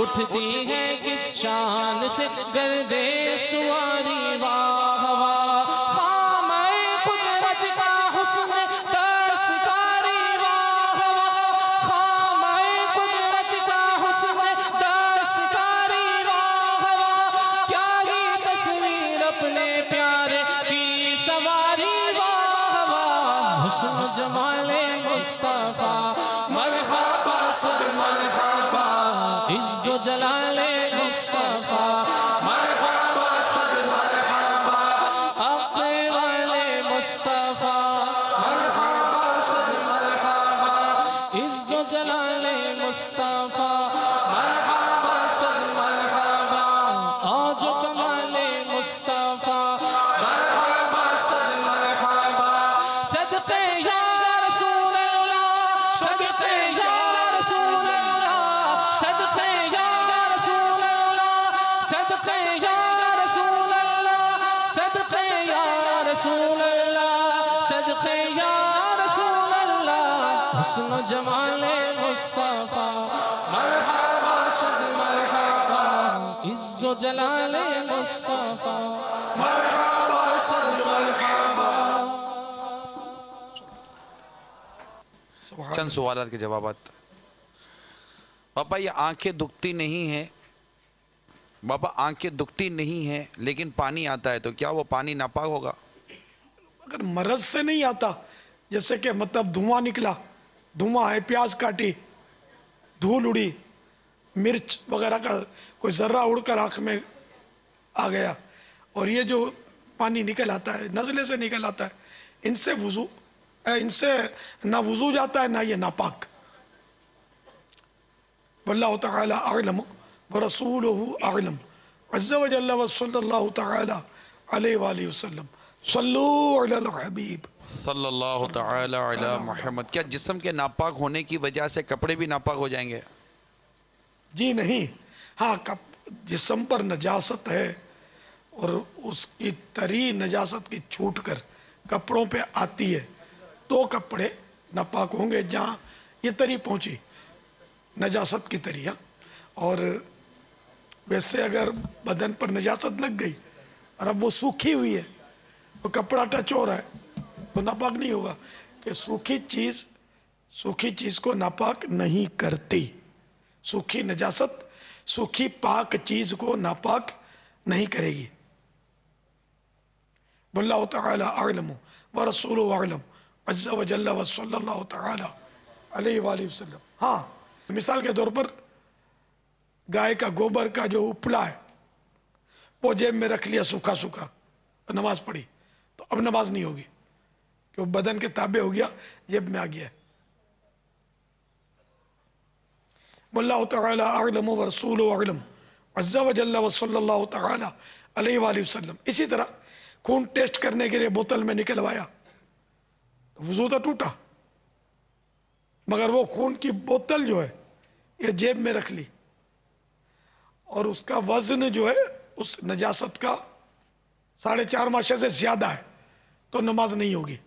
उठती है किस शान से गर्दे सुवारी वाह वाह, खामे कुदरत का हुस्न दस्तकारी वाह वाह, खामे कुदरत का हुस्न दस्तकारी वाह वाह, क्या ही तस्वीर अपने प्यारे की सवारी वाह वाह, हुस्न जमाले मुस्तफ़ा मरहबा सद मरहबा, इज़्ज़ो जलाले मुस्तफ़ा मरहबा सद मरहबा, आक़े वाले मुस्तफ़ा मरहबा सद मरहबा, इज़्ज़ो जलाले मुस्तफ़ा मरहबा सद मरहबा, औजो कमाले मुस्तफ़ा मरहबा सद मरहबा, सदक़े या रसूल अल्लाह, सदक़े या रसूल अल्लाह, सदक़े या रसूल अल्लाह, सदक़े या रसूल अल्लाह, सदक़े या रसूल अल्लाह, सदक़े या रसूल अल्लाह, हुस्न जमाले मुस्तफ़ा मरहबा सद मरहबा, इज़्ज़ो जलाले मुस्तफ़ा मरहबा सद मरहबा। चंद सवालात के जवाबात। पापा ये आंखें दुखती नहीं है, बाबा आंखें दुखती नहीं है लेकिन पानी आता है, तो क्या वो पानी नापाक होगा? अगर मरज से नहीं आता, जैसे कि मतलब धुआं निकला, धुआं है, प्याज काटी, धूल उड़ी, मिर्च वगैरह का कोई ज़र्रा उड़कर आँख में आ गया, और ये जो पानी निकल आता है नज़ले से निकल आता है, इनसे वुज़ू, इनसे ना वुज़ू जाता है ना ये नापाक। वल्लाहु तआला अअलम व रसूलुहु अअलम अज़्ज़ा व जल्ला व सल्लल्लाहु तआला अलैहि वसल्लम सल्लू अलल हबीब सल्लल्लाहु तआला अला मुहम्मद। क्या जिस्म के नापाक होने की वजह से कपड़े भी नापाक हो जाएंगे? जी नहीं, हाँ जिस्म पर नजासत है और उसकी तरी नजासत की छूट कर कपड़ों पे आती है तो कपड़े नापाक होंगे, जहाँ ये तरी पहुँची नजासत की तरी। हाँ, और वैसे अगर बदन पर नजासत लग गई और अब वो सूखी हुई है तो कपड़ा टच हो रहा है तो नापाक नहीं होगा। कि सूखी चीज को नापाक नहीं करती। सूखी नजासत सूखी पाक चीज को नापाक नहीं करेगी। वल्लाहु तआला अअलम व रसूलुहु अअलम अज़्ज़ा व जल्ला व सल्लल्लाहु तआला अलैहि वसल्लम। हाँ, मिसाल के तौर पर गाय का गोबर का जो उपला है वो जेब में रख लिया सूखा सूखा और नमाज पढ़ी, तो अब नमाज नहीं होगी कि वो बदन के ताबे हो गया, जेब में आ गया। वल्लाहु तआला अअलम व रसूलुहु अअलम अज़्ज़ा व जल्ला व सल्लल्लाहु तआला अलैहि वसल्लम। इसी तरह खून टेस्ट करने के लिए बोतल में निकलवाया तो वुज़ू तो टूटा, मगर वो खून की बोतल जो है ये जेब में रख ली और उसका वजन जो है उस नजासत का 4.5 माशे से ज्यादा है, तो नमाज नहीं होगी।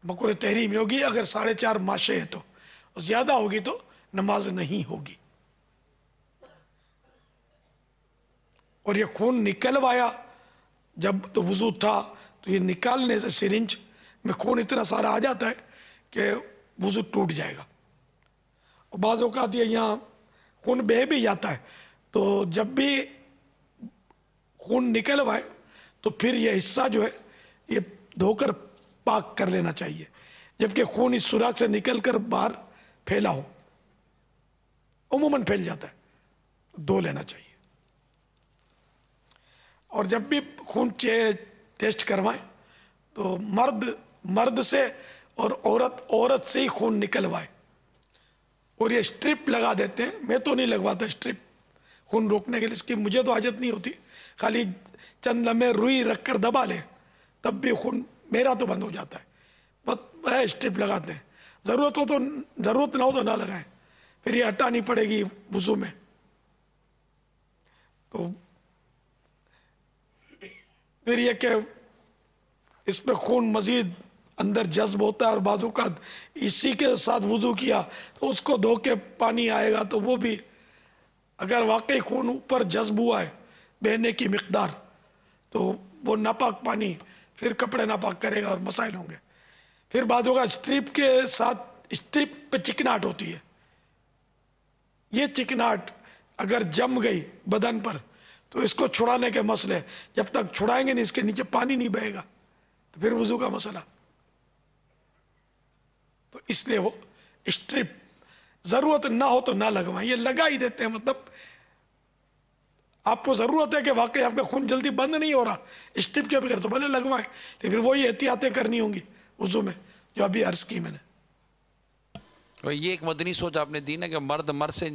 बकुर तहरीम होगी अगर 4.5 माशे है तो, और ज्यादा होगी तो नमाज नहीं होगी। और ये खून निकलवाया जब तो वुजू था, तो ये निकालने से सिरिंज में खून इतना सारा आ जाता है कि वुजू टूट जाएगा। और बाद औक़ात ये यहाँ खून बह भी जाता है, तो जब भी खून निकलवाए तो फिर ये हिस्सा जो है ये धोकर पाक कर लेना चाहिए, जबकि खून इस सुराख से निकलकर बाहर फैला हो, उमूमन फैल जाता है, धो लेना चाहिए। और जब भी खून टेस्ट करवाएं तो मर्द से और औरत से ही खून निकलवाए। और ये स्ट्रिप लगा देते हैं, मैं तो नहीं लगवाता स्ट्रिप खून रोकने के लिए, इसकी मुझे तो आदत नहीं होती, खाली चंद लम्हे रुई रख कर दबा लें तब भी खून मेरा तो बंद हो जाता है। बस स्ट्रिप लगाते हैं, ज़रूरत ना हो तो ना लगाएं, फिर ये हटानी पड़ेगी वुज़ू में। तो फिर ये कि इसमें खून मज़ीद अंदर जज्ब होता है और बाजू का इसी के साथ वुज़ू किया तो उसको धो के पानी आएगा, तो वो भी अगर वाकई खून ऊपर जज्ब हुआ है बहने की मिकदार, तो वो नापाक पानी फिर कपड़े नापाक करेगा और मसाइल होंगे। फिर बाजू का स्ट्रिप के साथ स्ट्रिप पे चिकनाहट होती है, ये चिकनाहट अगर जम गई बदन पर तो इसको छुड़ाने के मसले, जब तक छुड़ाएंगे नहीं इसके नीचे पानी नहीं बहेगा, तो फिर वुज़ू का मसला। तो इसलिए वो स्ट्रिप ज़रूरत ना हो तो ना लगवाएं, ये लगा ही देते हैं, मतलब आपको ज़रूरत है कि वाकई आपका खून जल्दी बंद नहीं हो रहा स्ट्रिप के बगैर, तो भले लगवाएं, लेकिन फिर वही एहतियातें करनी होंगी वुज़ू में जो अभी अर्ज़ की मैंने। और ये एक मदनी सोच आपने दी ना कि मर्द से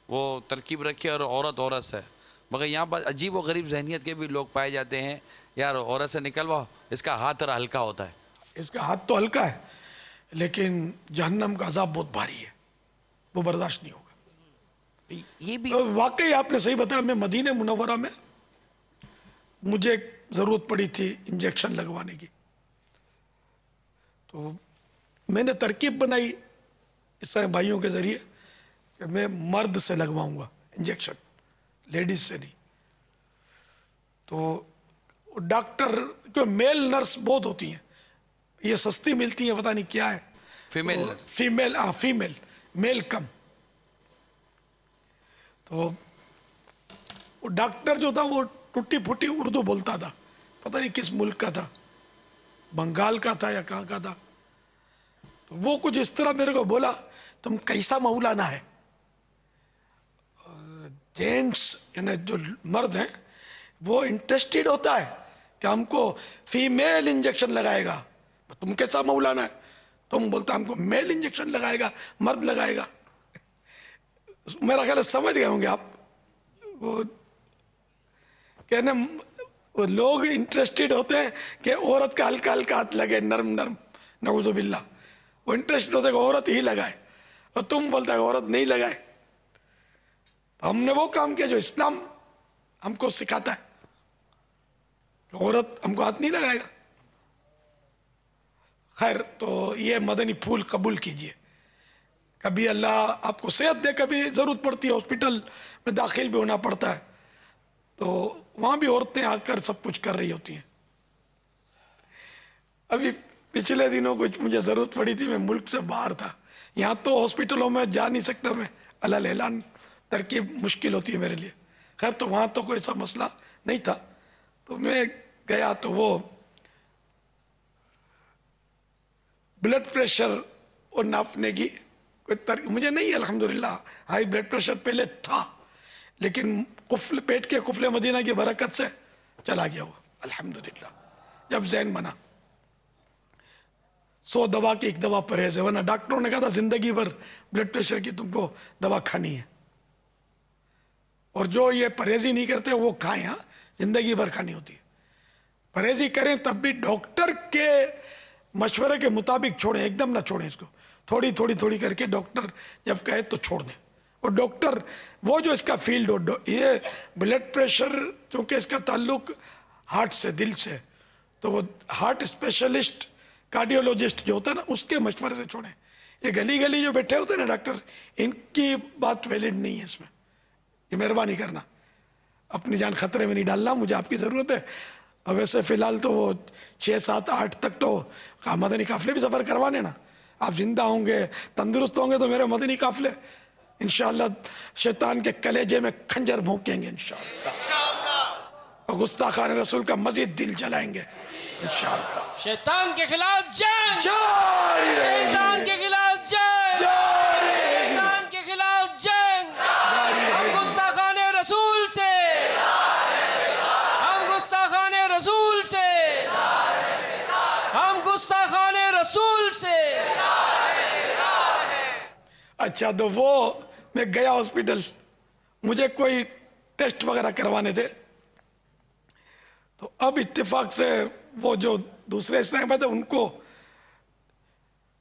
वो तरकीब रखी और औरत से, मगर यहाँ पर अजीब व गरीब जहनीत के भी लोग पाए जाते हैं, यार औरत से निकलवा, इसका हाथ थोड़ा हल्का होता है। इसका हाथ तो हल्का है लेकिन जहन्नम का अज़ाब बहुत भारी है, वो बर्दाश्त नहीं होगा। ये भी तो वाकई आपने सही बताया, मैं मदीने मुनव्वरा में मुझे ज़रूरत पड़ी थी इंजेक्शन लगवाने की, तो मैंने तरकीब बनाई इस तरह भाइयों के ज़रिए कि मैं मर्द से लगवाऊंगा इंजेक्शन, लेडीज से नहीं। तो डॉक्टर जो मेल नर्स बहुत होती हैं, ये सस्ती मिलती है, पता नहीं क्या है, फीमेल मेल कम। तो वो डॉक्टर जो था वो टूटी फूटी उर्दू बोलता था, पता नहीं किस मुल्क का था, बंगाल का था या कहाँ का था। तो वो कुछ इस तरह मेरे को बोला, तुम कैसा मौलाना है, जेंट्स यानी जो मर्द हैं वो इंटरेस्टेड होता है कि हमको फीमेल इंजेक्शन लगाएगा, तुम कैसा मौलाना है, तुम बोलता हमको मेल इंजेक्शन लगाएगा, मर्द लगाएगा। मेरा ख्याल समझ गए होंगे आप, वो कहने वो लोग इंटरेस्टेड होते हैं कि औरत का हल्का हल्का हाथ लगे, नरम नरम, नऊज़ु बिल्लाह, वो इंटरेस्टेड होते हैं कि औरत ही लगाए, और तुम बोलता है औरत नहीं लगाए। तो हमने वो काम किया जो इस्लाम हमको सिखाता है, औरत हमको हाथ नहीं लगाएगा। खैर, तो ये मदनी फूल कबूल कीजिए, कभी अल्लाह आपको सेहत दे, कभी ज़रूरत पड़ती है हॉस्पिटल में दाखिल भी होना पड़ता है, तो वहाँ भी औरतें आकर सब कुछ कर रही होती हैं। अभी पिछले दिनों कुछ मुझे ज़रूरत पड़ी थी, मैं मुल्क से बाहर था। यहाँ तो हॉस्पिटलों में जा नहीं सकता मैं, अलल ऐलान तरकीब मुश्किल होती है मेरे लिए। खैर तो वहाँ तो कोई ऐसा मसला नहीं था, तो मैं गया तो वो ब्लड प्रेशर और नापने की कोई मुझे नहीं, अल्हम्दुलिल्लाह हाई ब्लड प्रेशर पहले था, लेकिन कुफल पेट के कुफले मदीना की बरकत से चला गया वो, अल्हम्दुलिल्लाह। जब जैन बना 100 दवा की एक दवा परहेज है, वरना डॉक्टरों ने कहा था जिंदगी भर ब्लड प्रेशर की तुमको दवा खानी है, और जो ये परहेज ही नहीं करते वो खाएं, हाँ जिंदगी भर खानी होती है। परहेज ही करें तब भी डॉक्टर के मशवरे के मुताबिक छोड़ें, एकदम ना छोड़ें इसको, थोड़ी थोड़ी थोड़ी करके डॉक्टर जब कहे तो छोड़ दें। और डॉक्टर वो जो इसका फील्ड हो, ये ब्लड प्रेशर चूँकि इसका ताल्लुक हार्ट से, दिल से, तो वो हार्ट स्पेशलिस्ट कार्डियोलॉजिस्ट जो होता है ना उसके मशवरे से छोड़ें। ये गली गली जो बैठे होते हैं ना डॉक्टर, इनकी बात वैलिड नहीं है इसमें, ये मेहरबानी करना, अपनी जान खतरे में नहीं डालना, मुझे आपकी ज़रूरत है। और वैसे फ़िलहाल तो वो 6, 7, 8 तक तो मदनी काफ़िले भी सफ़र करवाने ना, आप जिंदा होंगे तंदुरुस्त होंगे तो मेरे मदनी काफ़िले इंशाअल्लाह शैतान के कलेजे में खंजर भोंकेंगे इंशाअल्लाह, और गुस्ताखान रसूल का मजीद दिल जलाएंगे इंशाअल्लाह। शैतान के खिलाफ जंग, शैतान के खिलाफ जंग, शैतान के खिलाफ जंग। हम गुस्ताखान रसूल से, हम गुस्ताखान रसूल से, हम गुस्ताखान रसूल से। अच्छा तो वो मैं गया हॉस्पिटल, मुझे कोई टेस्ट वगैरह करवाने थे, तो अब इत्तेफाक से वो जो दूसरे इस्लाम थे उनको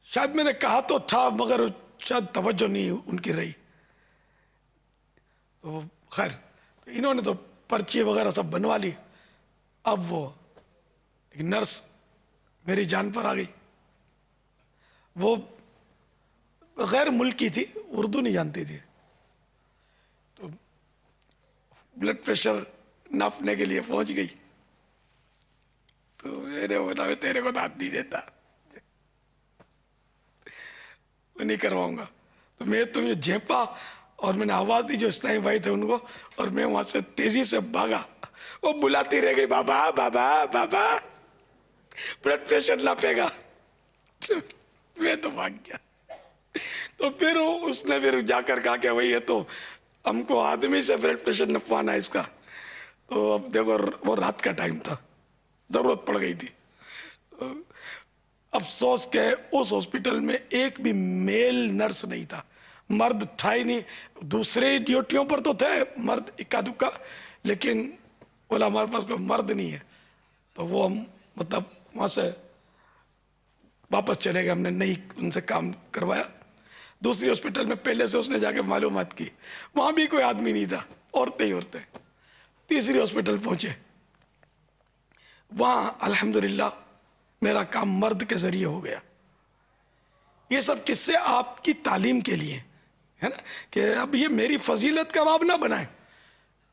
शायद मैंने कहा तो था मगर शायद तवज्जो नहीं उनकी रही, तो खैर तो इन्होंने तो पर्ची वगैरह सब बनवा ली। अब वो एक नर्स मेरी जान पर आ गई, वो गैर मुल्की थी, उर्दू नहीं जानती थी, तो ब्लड प्रेशर नापने के लिए पहुंच गई, तो मैंने बोला मैं तेरे को दांत नहीं देता, मैं नहीं करवाऊंगा। तो मैं तुम्हें झेपा और मैंने आवाज़ दी जो इस्लामी भाई थे उनको, और मैं वहाँ से तेज़ी से भागा, वो बुलाती रह गई बाबा बाबा बाबा ब्लड प्रेशर नापेगा, मैं तो भाग गया। तो फिर उसने फिर जाकर कहा कि भाई ये तो हमको आदमी से ब्लड प्रेशर नपवाना है इसका, तो अब देखो वो रात का टाइम था, ज़रूरत पड़ गई थी। तो अफसोस के उस हॉस्पिटल में एक भी मेल नर्स नहीं था, मर्द था ही नहीं। दूसरे ड्यूटियों पर तो थे मर्द इक्का दुक्का, लेकिन बोला हमारे पास कोई मर्द नहीं है, तो वो हम मतलब वहाँ से वापस चले गए, हमने नहीं उनसे काम करवाया। दूसरी हॉस्पिटल में पहले से उसने जाके मालूमात की, वहाँ भी कोई आदमी नहीं था, औरतें ही औरतें। तीसरी हॉस्पिटल पहुँचे, वहाँ अल्हम्दुलिल्लाह मेरा काम मर्द के ज़रिए हो गया। ये सब किस्से आपकी तालीम के लिए है ना, कि अब ये मेरी फजीलत का बाब ना बनाए,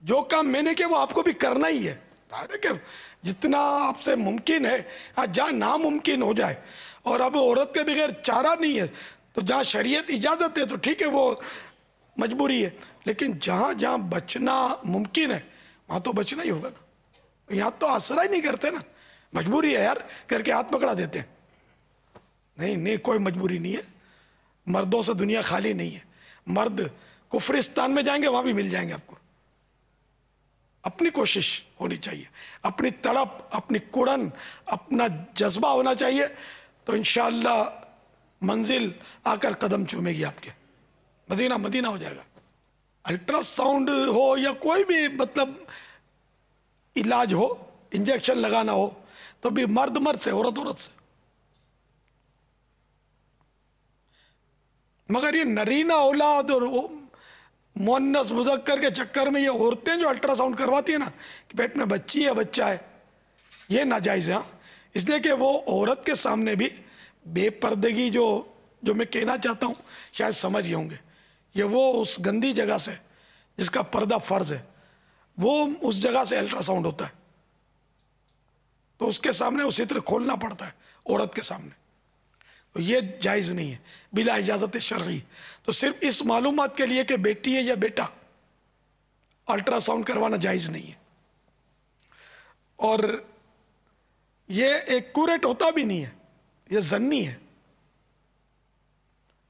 जो काम मैंने किया वो आपको भी करना ही है, कि जितना आपसे मुमकिन है, हाँ जहाँ नामुमकिन हो जाए, और अब औरत के बगैर चारा नहीं है, तो जहाँ शरीयत इजाज़त है तो ठीक है वो मजबूरी है, लेकिन जहाँ जहाँ बचना मुमकिन है वहाँ तो बचना ही होगा ना। यहाँ तो आसरा ही नहीं करते ना, मजबूरी है यार करके हाथ पकड़ा देते हैं। नहीं नहीं कोई मजबूरी नहीं है, मर्दों से दुनिया खाली नहीं है, मर्द कुफरिस्तान में जाएंगे वहाँ भी मिल जाएंगे आपको। अपनी कोशिश होनी चाहिए, अपनी तड़प, अपनी कुड़न, अपना जज्बा होना चाहिए, तो इंशाअल्लाह मंजिल आकर कदम चूमेगी आपके, मदीना मदीना हो जाएगा। अल्ट्रासाउंड हो या कोई भी मतलब इलाज हो, इंजेक्शन लगाना हो, तो भी मर्द मर्द से, औरत औरत से। मगर ये नरीना औलाद और मुअन्नस मुज़क्कर के चक्कर में ये औरतें जो अल्ट्रासाउंड करवाती है ना कि पेट में बच्ची है बच्चा है, ये नाजायज़ है। इसलिए कि वो औरत के सामने भी बेपर्दगी जो मैं कहना चाहता हूँ शायद समझ गए होंगे, ये वो उस गंदी जगह से जिसका पर्दा फ़र्ज है, वो उस जगह से अल्ट्रासाउंड होता है, तो उसके सामने वो चित्र खोलना पड़ता है, औरत के सामने, तो ये जायज़ नहीं है बिला इजाज़त शरई। तो सिर्फ इस मालूमात के लिए कि बेटी है या बेटा, अल्ट्रासाउंड करवाना जायज़ नहीं है। और ये एक्यूरेट होता भी नहीं है, ये ज़न्नी है,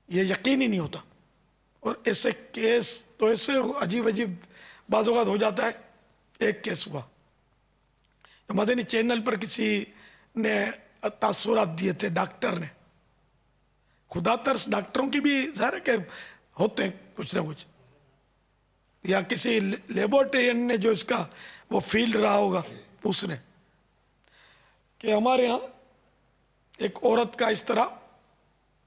ये यकीनी नहीं होता। और ऐसे केस तो ऐसे अजीब अजीब बाज़-औक़ात हो जाता है। एक केस हुआ, मदनी चैनल पर किसी ने तासुरात दिए थे, डॉक्टर ने, खुदा तर्स डॉक्टरों की भी ज़ाहिर है कि होते हैं कुछ ना कुछ, या किसी लेबोरेटरियन ने जो इसका वो फील्ड रहा होगा, उसने कि हमारे यहाँ एक औरत का इस तरह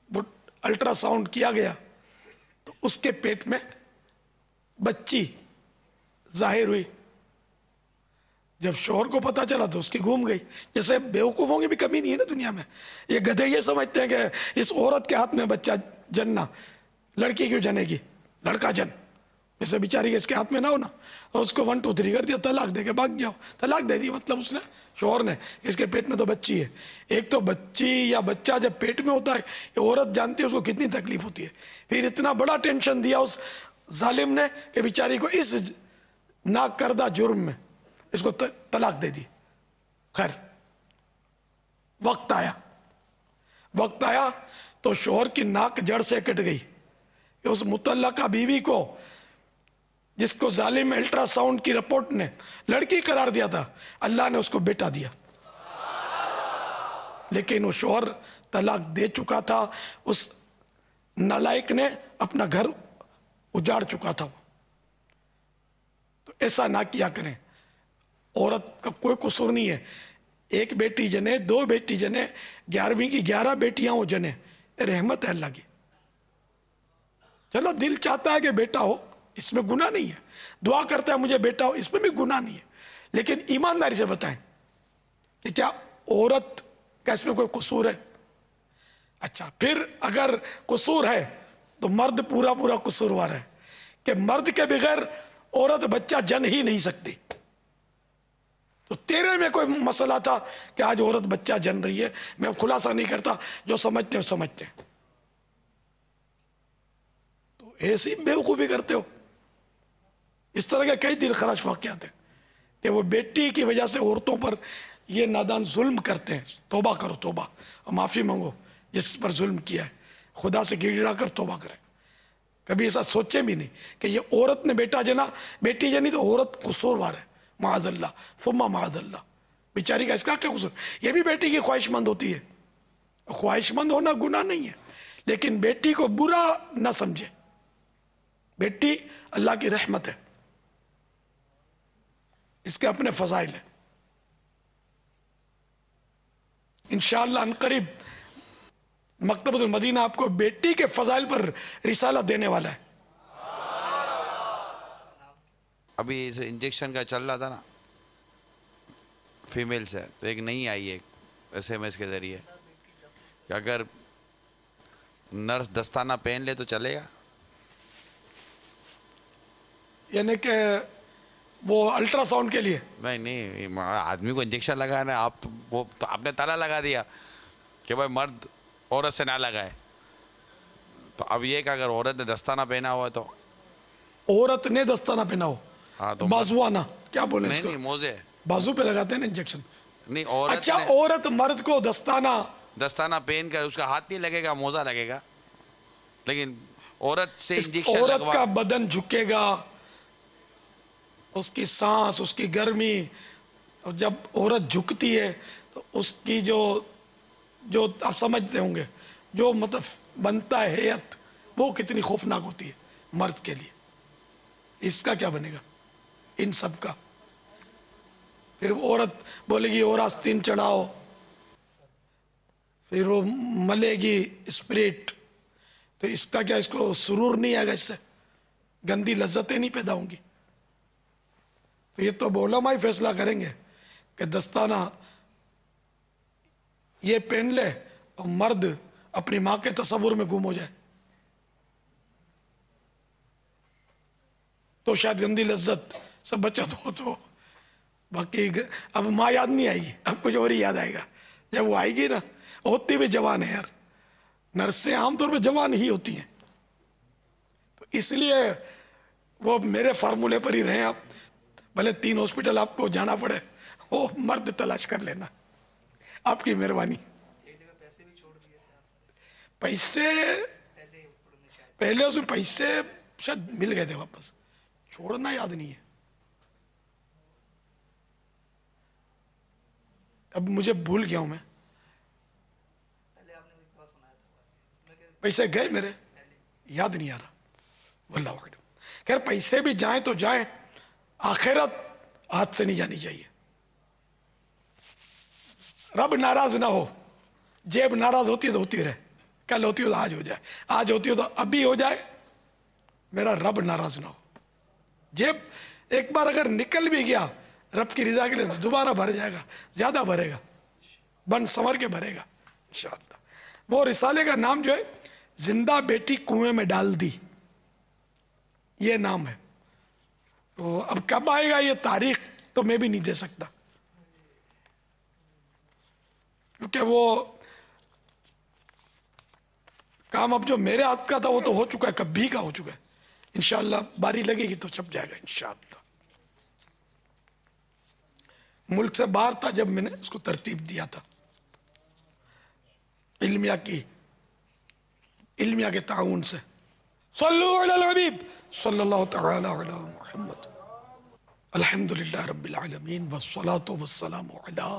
वो अल्ट्रासाउंड किया गया तो उसके पेट में बच्ची जाहिर हुई। जब शौहर को पता चला तो उसकी घूम गई। जैसे बेवकूफ़ों की भी कमी नहीं है ना दुनिया में। ये गधे ये समझते हैं कि इस औरत के हाथ में बच्चा जनना, लड़की क्यों जनेगी, लड़का जन, जैसे बेचारी के इसके हाथ में ना हो ना, और उसको 1 2 3 कर दिया, तलाक दे के भाग जाओ, तलाक दे दी। मतलब उसने, शौहर ने, इसके पेट में तो बच्ची है। एक तो बच्ची या बच्चा जब पेट में होता है, ये औरत जानती है उसको कितनी तकलीफ होती है। फिर इतना बड़ा टेंशन दिया उस जालिम ने कि बेचारी को इस नाकर्दा जुर्म में इसको तलाक दे दी। खैर वक्त आया तो शौहर की नाक जड़ से कट गई कि उस मुतल्लका बीवी को, जिसको जालिम अल्ट्रासाउंड की रिपोर्ट ने लड़की करार दिया था, अल्लाह ने उसको बेटा दिया। लेकिन वो शौहर तलाक दे चुका था, उस नालायक ने अपना घर उजाड़ चुका था। तो ऐसा ना किया करें। औरत का कोई कसूर नहीं है। एक बेटी जने, 2 बेटी जने, 11वीं की 11 बेटियां हो जने, रहमत है अल्लाह की। चलो दिल चाहता है कि बेटा हो, इसमें गुनाह नहीं है। दुआ करता है मुझे बेटा हो, इसमें भी गुनाह नहीं है। लेकिन ईमानदारी से बताएं कि क्या औरत का इसमें कोई कसूर है? अच्छा, फिर अगर कसूर है तो मर्द पूरा पूरा कसूरवार है कि मर्द के बगैर औरत बच्चा जन ही नहीं सकती। तो तेरे में कोई मसला था कि आज औरत बच्चा जन रही है, मैं खुलासा नहीं करता, जो समझते हो समझते हैं। तो ऐसी बेवकूफ़ी करते हो। इस तरह के कई दिल खराश वाक़यात हैं कि वो बेटी की वजह से औरतों पर ये नादान जुल्म करते हैं। तौबा करो, तौबा, और माफ़ी मांगो जिस पर जुल्म किया है, खुदा से गिड़गिड़ा कर तौबा करें। कभी ऐसा सोचे भी नहीं कि ये औरत ने बेटा जना, बेटी जनी तो औरत कसूरवार है। माअज़ल्लाह सुम्मा माअज़ल्लाह, बेचारी का इसका क्या कसूर? ये भी बेटी की ख्वाहिशमंद होती है। ख्वाहिशमंद होना गुनाह नहीं है, लेकिन बेटी को बुरा ना समझे। बेटी अल्लाह की रहमत है, इसके अपने फजाइल है। इंशाअल्लाह अनकरीब मकतबतुल मदीना आपको बेटी के फजाइल पर रिसाला देने वाला है। अभी इस इंजेक्शन का चल रहा था ना फीमेल से, तो एक नई आई है SMS के ज़रिए कि अगर नर्स दस्ताना पहन ले तो चलेगा। यानी कि वो अल्ट्रासाउंड के लिए? नहीं, आदमी को इंजेक्शन लगाना है, आप वो तो आपने ताला लगा दिया कि भाई मर्द औरत से ना लगाए। तो अब ये कि अगर औरत ने दस्ताना पहना हुआ तो, औरत ने दस्ताना पहना हो, हाँ तो बाजुआना क्या बोले? नहीं, मोजे बाजू पे लगाते हैं ना इंजेक्शन। नहीं, औरत अच्छा, औरत मर्द को दस्ताना पहन कर उसका हाथ नहीं लगेगा, मोजा लगेगा, लेकिन औरत से इंजेक्शन औरत का बदन झुकेगा, उसकी सांस, उसकी गर्मी, और जब औरत झुकती है तो उसकी जो आप समझते होंगे, जो मतलब बनता है हैयत, वो कितनी खौफनाक होती है मर्द के लिए। इसका क्या बनेगा इन सब का? फिर औरत बोलेगी और आस्तीन चढ़ाओ, फिर वो मलेगी स्पिरिट, तो इसका क्या, इसको सुरूर नहीं आएगा, इससे गंदी लज्जतें नहीं पैदा होंगी। तो ये तो उलमा ही फैसला करेंगे कि दस्ताना ये पहन ले और मर्द अपनी माँ के तस्वुर में गुम हो जाए, तो शायद गंदी लज्जत सब बचत हो। तो बाकी अब माँ याद नहीं आएगी, अब कुछ और ही याद आएगा। जब वो आएगी ना, होती भी जवान है यार, नर्सें आमतौर पे जवान ही होती हैं, तो इसलिए वो मेरे फार्मूले पर ही रहे आप, भले 3 हॉस्पिटल आपको जाना पड़े, वो मर्द तलाश कर लेना, आपकी मेहरबानी। पैसे पहले उसमें पैसे शायद मिल गए थे वापस, छोड़ना याद नहीं है। अब मुझे भूल गया हूं मैं, पैसे गए मेरे, याद नहीं आ रहा, वल्लाह आलम। खैर पैसे भी जाए तो जाए, आखिरत हाथ से नहीं जानी चाहिए। रब नाराज ना हो, जेब नाराज होती है तो होती रहे, कल होती हो तो आज हो जाए, आज होती हो तो अभी हो जाए, मेरा रब नाराज ना हो। जेब एक बार अगर निकल भी गया रब की रजा के लिए तो दोबारा भर जाएगा, ज्यादा भरेगा, बन संवर के भरेगा इंशाअल्लाह। वो रिसाले का नाम जो है जिंदा बेटी कुएं में डाल दी, ये नाम है। तो अब कब आएगा ये तारीख तो मैं भी नहीं दे सकता, क्योंकि वो काम अब जो मेरे हाथ का था वो तो हो चुका है, कभी का हो चुका है। इंशाअल्लाह बारी लगेगी तो छप जाएगा इंशाअल्लाह। मुल्क से बाहर था जब मैंने उसको तरतीब दिया था, इल्मिया के ताउन से। सल्लु अलल हबीब सल्लल्लाहु तआला अला मुहम्मद। अल्हम्दुलिल्लाह रब्बिल आलमीन वस्सलातु वस्सलामु अला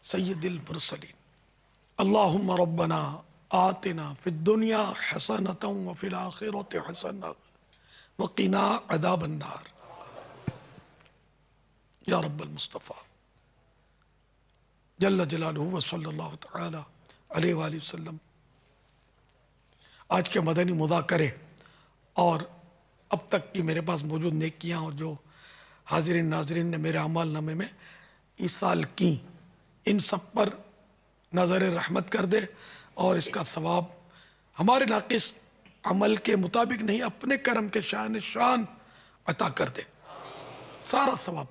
सय्यिदिल मुरसलीन। अल्लाहुम्मा रब्बना आतिना फिद दुनिया हसनतन व फिल आखिरति हसनतन व क़िना अज़ाबन नार या रब्बल मुस्तफ़ा जल्ल जलालुहु व सल्लल्लाहु तआला अलैहि वसल्लम। आज के मदनी मुज़ाकरे और अब तक की मेरे पास मौजूद नेकियां और जो हाजिरीन नाजरीन ने मेरे अमाल नामे में इस साल की, इन सब पर नज़र रहमत कर दे और इसका सवाब हमारे नाकिस अमल के मुताबिक नहीं, अपने करम के शान अता कर दे। सारा सवाब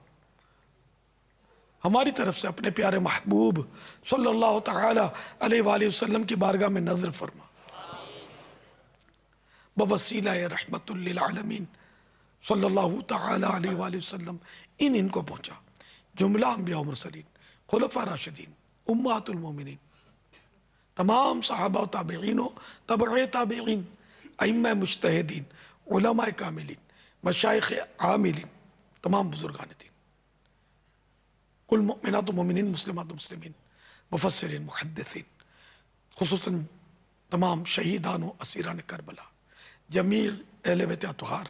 हमारी तरफ से अपने प्यारे महबूब सल्लल्लाहु तआला अलैहि वसल्लम की बारगाह में नजर फरमा, बवसीला रहमतुल लिल आलमीन सल्लल्लाहु तआला अलैहि वसल्लम इनको पहुँचा। जुमला अंबिया व मुरसलीन, खुलफा राशिदीन, उम्महातुल मोमिनीन, तमाम सहाबा ताबईन, तबअ ताबईन, अइम्मा मुज्तहिदीन, उलमाए कामिलीन, मशाइख आमिलीन, तमाम बुजुर्गान दीन, कुल मुमिनात व मोमिनीन, मुस्लिमात व मुस्लिमीन, मुफस्सिरीन, मुहद्दिसीन, खुसूसन तमाम शहीदान व असीरान करबला, जमी अहले बैत अतहार,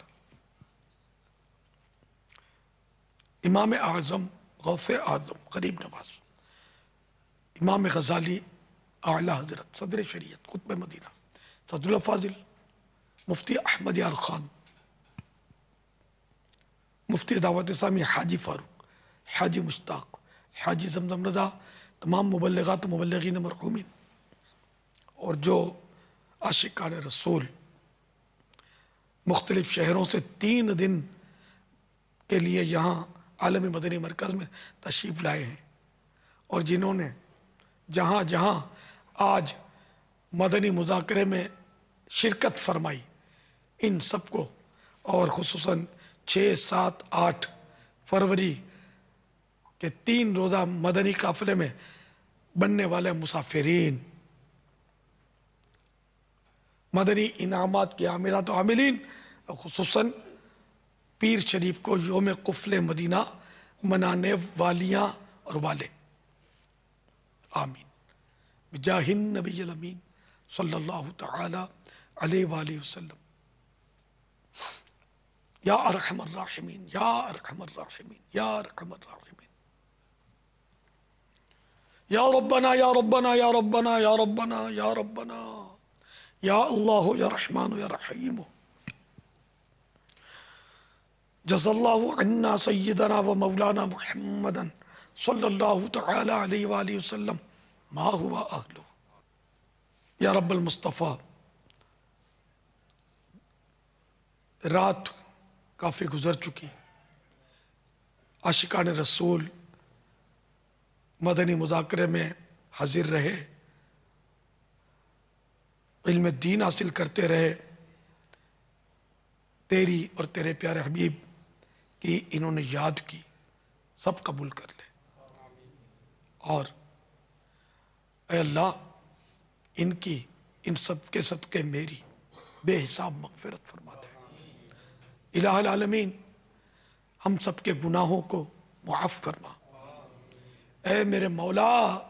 इमाम आज़म गौसे आज़म गरीब नवाज, इमाम गज़ाली आला हज़रत सदर शरीयत कुतुब मदीना सदरुल फाजिल, मुफ्ती अहमद यार खान, मुफ्ती दावत इस्लामी हाजी फारूक, हाजी मुश्ताक, हाजी जमजम रज़ा, तमाम मुबल्लिगात मुबल्लिगीन मरहूमीन, और जो आशिकान रसूल मुख्तलिफ़ शहरों से 3 दिन के लिए यहाँ आलमी मदनी मरकज़ में तशरीफ़ लाए हैं, और जिन्होंने जहाँ जहाँ आज मदनी मुज़ाकरे में शिरकत फरमाई, इन सबको, और ख़ुसूसन 6, 7, 8 फरवरी के 3 रोज़ा मदनी काफ़िले में बनने वाले मुसाफिरीन, मदनी इनामात के आमिरात व आमिलीन, और ख़ुसूसन पीर शरीफ को योम कुफले मदीना मनाने वालियाँ और वाले, आमीन बिजाहिन नबील अमीन सल्लल्लाहु तआला अलैहि वसल्लम। या अरहमर राहिमीन, या अरहमर राहिमीन, या अरहमर राहिमीन, या रब्बना या रब्बना या रब्बना या रब्बना या रब्बना, या अल्लाह या रहमान या रहीम, जज़ल्लाहु अन्ना सय्यदना व मौलाना मुहम्मदन सल्लल्लाहु तआला अलैहि वसल्लम मा हुवा अहलु। या रब्बल मुस्तफ़ा, रात काफ़ी गुजर चुकी, आशिकान रसूल मदनी मुज़ाकरे में हाजिर रहे इल्म दीन हासिल करते रहे। तेरी और तेरे प्यारे हबीब की इन्होंने याद की, सब कबूल कर ले। और ऐ अल्लाह, इनकी इन सब के सदक़े मेरी बेहिसाब मग़फ़िरत फरमा दे। इलाहुल आलमीन, हम सब के गुनाहों को मुआफ़ फरमा। ऐ मेरे मौला,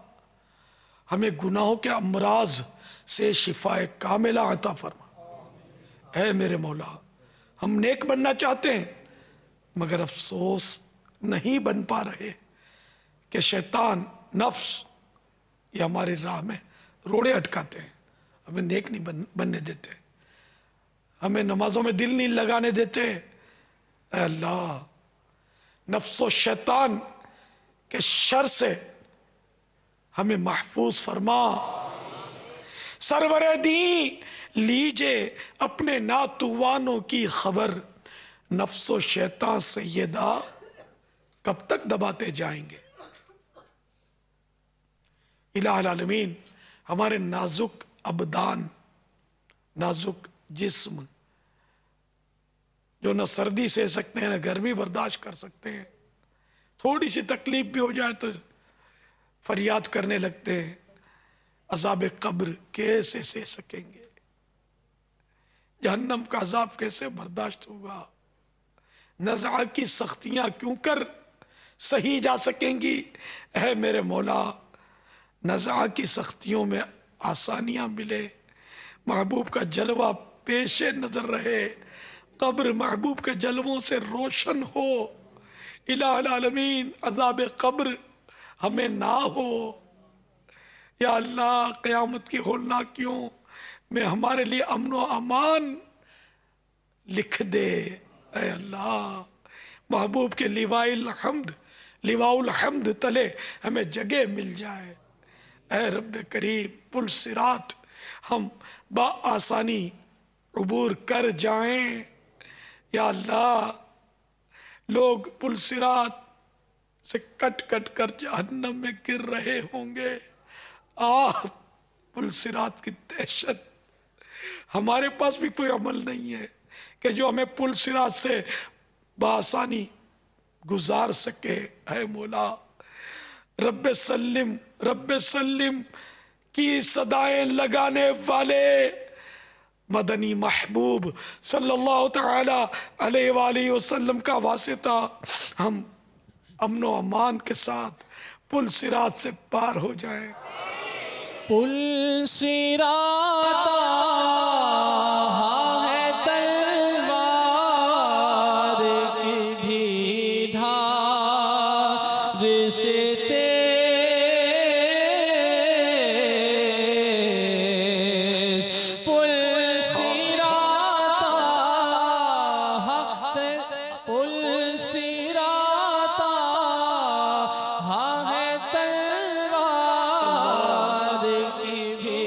हमें गुनाहों के अमराज से शिफाए कामिला अता फरमा। ऐ मेरे मौला, हम नेक बनना चाहते हैं मगर अफसोस नहीं बन पा रहे कि शैतान, नफ्स ये हमारी राह में रोड़े अटकाते हैं, हमें नेक नहीं बनने देते, हमें नमाजों में दिल नहीं लगाने देते। ऐ अल्लाह, नफ्स और शैतान के शर से हमें महफूज फरमा। सरवरे दी लीजिए अपने नातुवानों की खबर, नफ्सो शैतान सैयदा कब तक दबाते जाएंगे। इलाहुल आलमीन, हमारे नाजुक अबदान, नाजुक जिस्म जो न सर्दी सह सकते हैं न गर्मी बर्दाश्त कर सकते हैं, थोड़ी सी तकलीफ भी हो जाए तो फरियाद करने लगते हैं, अजाब कब्र कैसे सह सकेंगे, जहन्नम का अजाब कैसे बर्दाश्त होगा, नज़ा की सख्तियां क्यों कर सही जा सकेंगी। ऐ मेरे मौला, नज़ा की सख्तियों में आसानियां मिले, महबूब का जलवा पेश नजर रहे, कब्र महबूब के जलवों से रोशन हो। इलाहुल आलमीन, अजाब कब्र हमें ना हो। या अल्लाह, क़यामत की होलनाकियों में हमारे लिए अमन व अमान लिख दे। ऐ अल्लाह, महबूब के लिवाउल हम्द तले हमें जगह मिल जाए। ऐ रब्बे करीम, पुल सिरात हम बआसानी उबूर कर जाएं। या अल्लाह, लोग पुल सिरात से कट कट कर जहन्नम में गिर रहे होंगे। पुल सिरात की दहशत, हमारे पास भी कोई अमल नहीं है कि जो हमें पुल सिरात से बआसानी गुजार सके। है मौला, रब्बे सल्लिम की सदाएं लगाने वाले मदनी महबूब सल्लल्लाहु तआला अलैहि वसल्लम का वासिता हम अमन व अमान के साथ पुल सिरात से पार हो जाएं। पुल सिराता है तलवार की भी धार से तेज, पुल सिराता है तलवार की भी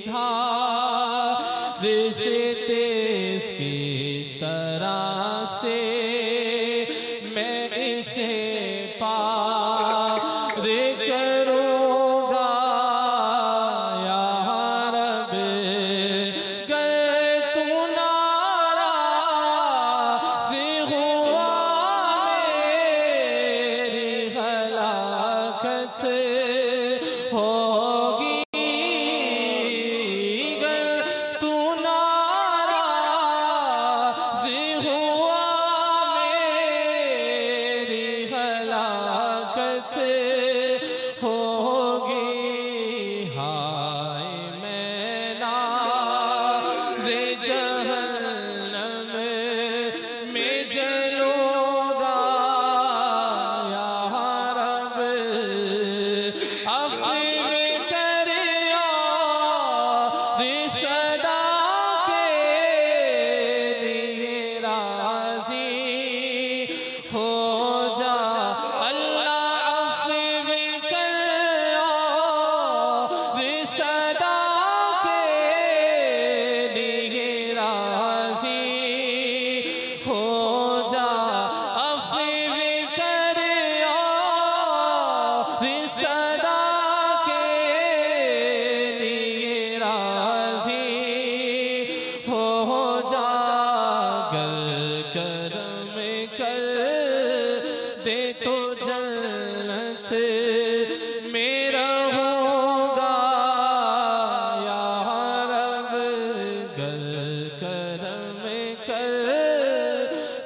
धार से तेज, किस तरह से मैं इसे पार करूँगा या रब, गर तू नाराज़ हुआ मेरी हलाकत होगी, गर तू नाराज़ हुआ मेरी हलाकत होगी। हाय मैना रे जहन्नम में जलूंगा या रब, अफ़्व करियो सदा के लिए राज़ी हो जा। अल्लाह अफ़्व करियो सदा के लिए राज़ी हो जा।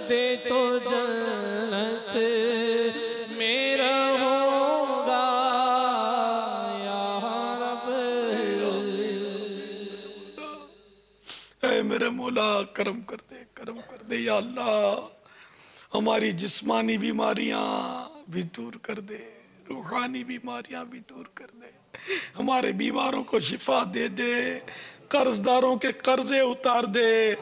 दे तो जन्नत में रहूंगा या रब। ऐ मेरे मौला करम कर दे या अल्लाह, हमारी जिस्मानी बीमारियां भी दूर कर दे, रूहानी बीमारियां भी दूर कर दे, हमारे बीमारों को शिफा दे दे, कर्जदारों के कर्जे उतार दे,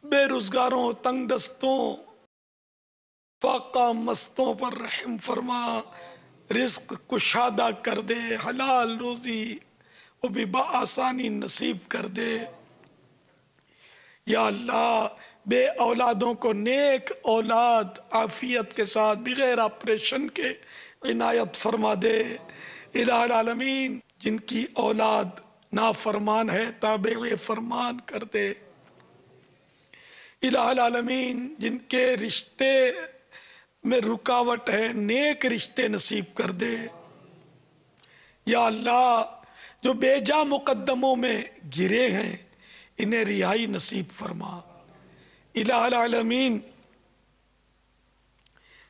बेरोजगारों तंग दस्तों फाका मस्तों पर रहम फरमा, रिस्क कुशादा कर दे, हलाल रोजी वो भी बआसानी नसीब कर दे या अल्लाह। बे औलादों को नेक औलाद आफियत के साथ बगैर ऑपरेशन के इनायत फरमा दे इलाही आलमीन। जिनकी औलाद नाफरमान है ताबे फरमान कर दे इलाही आलमीन। जिनके रिश्ते में रुकावट है नेक रिश्ते नसीब कर दे या अल्लाह। जो बेजा मुकद्दमों में गिरे हैं इन्हें रिहाई नसीब फरमा इलाही आलमीन।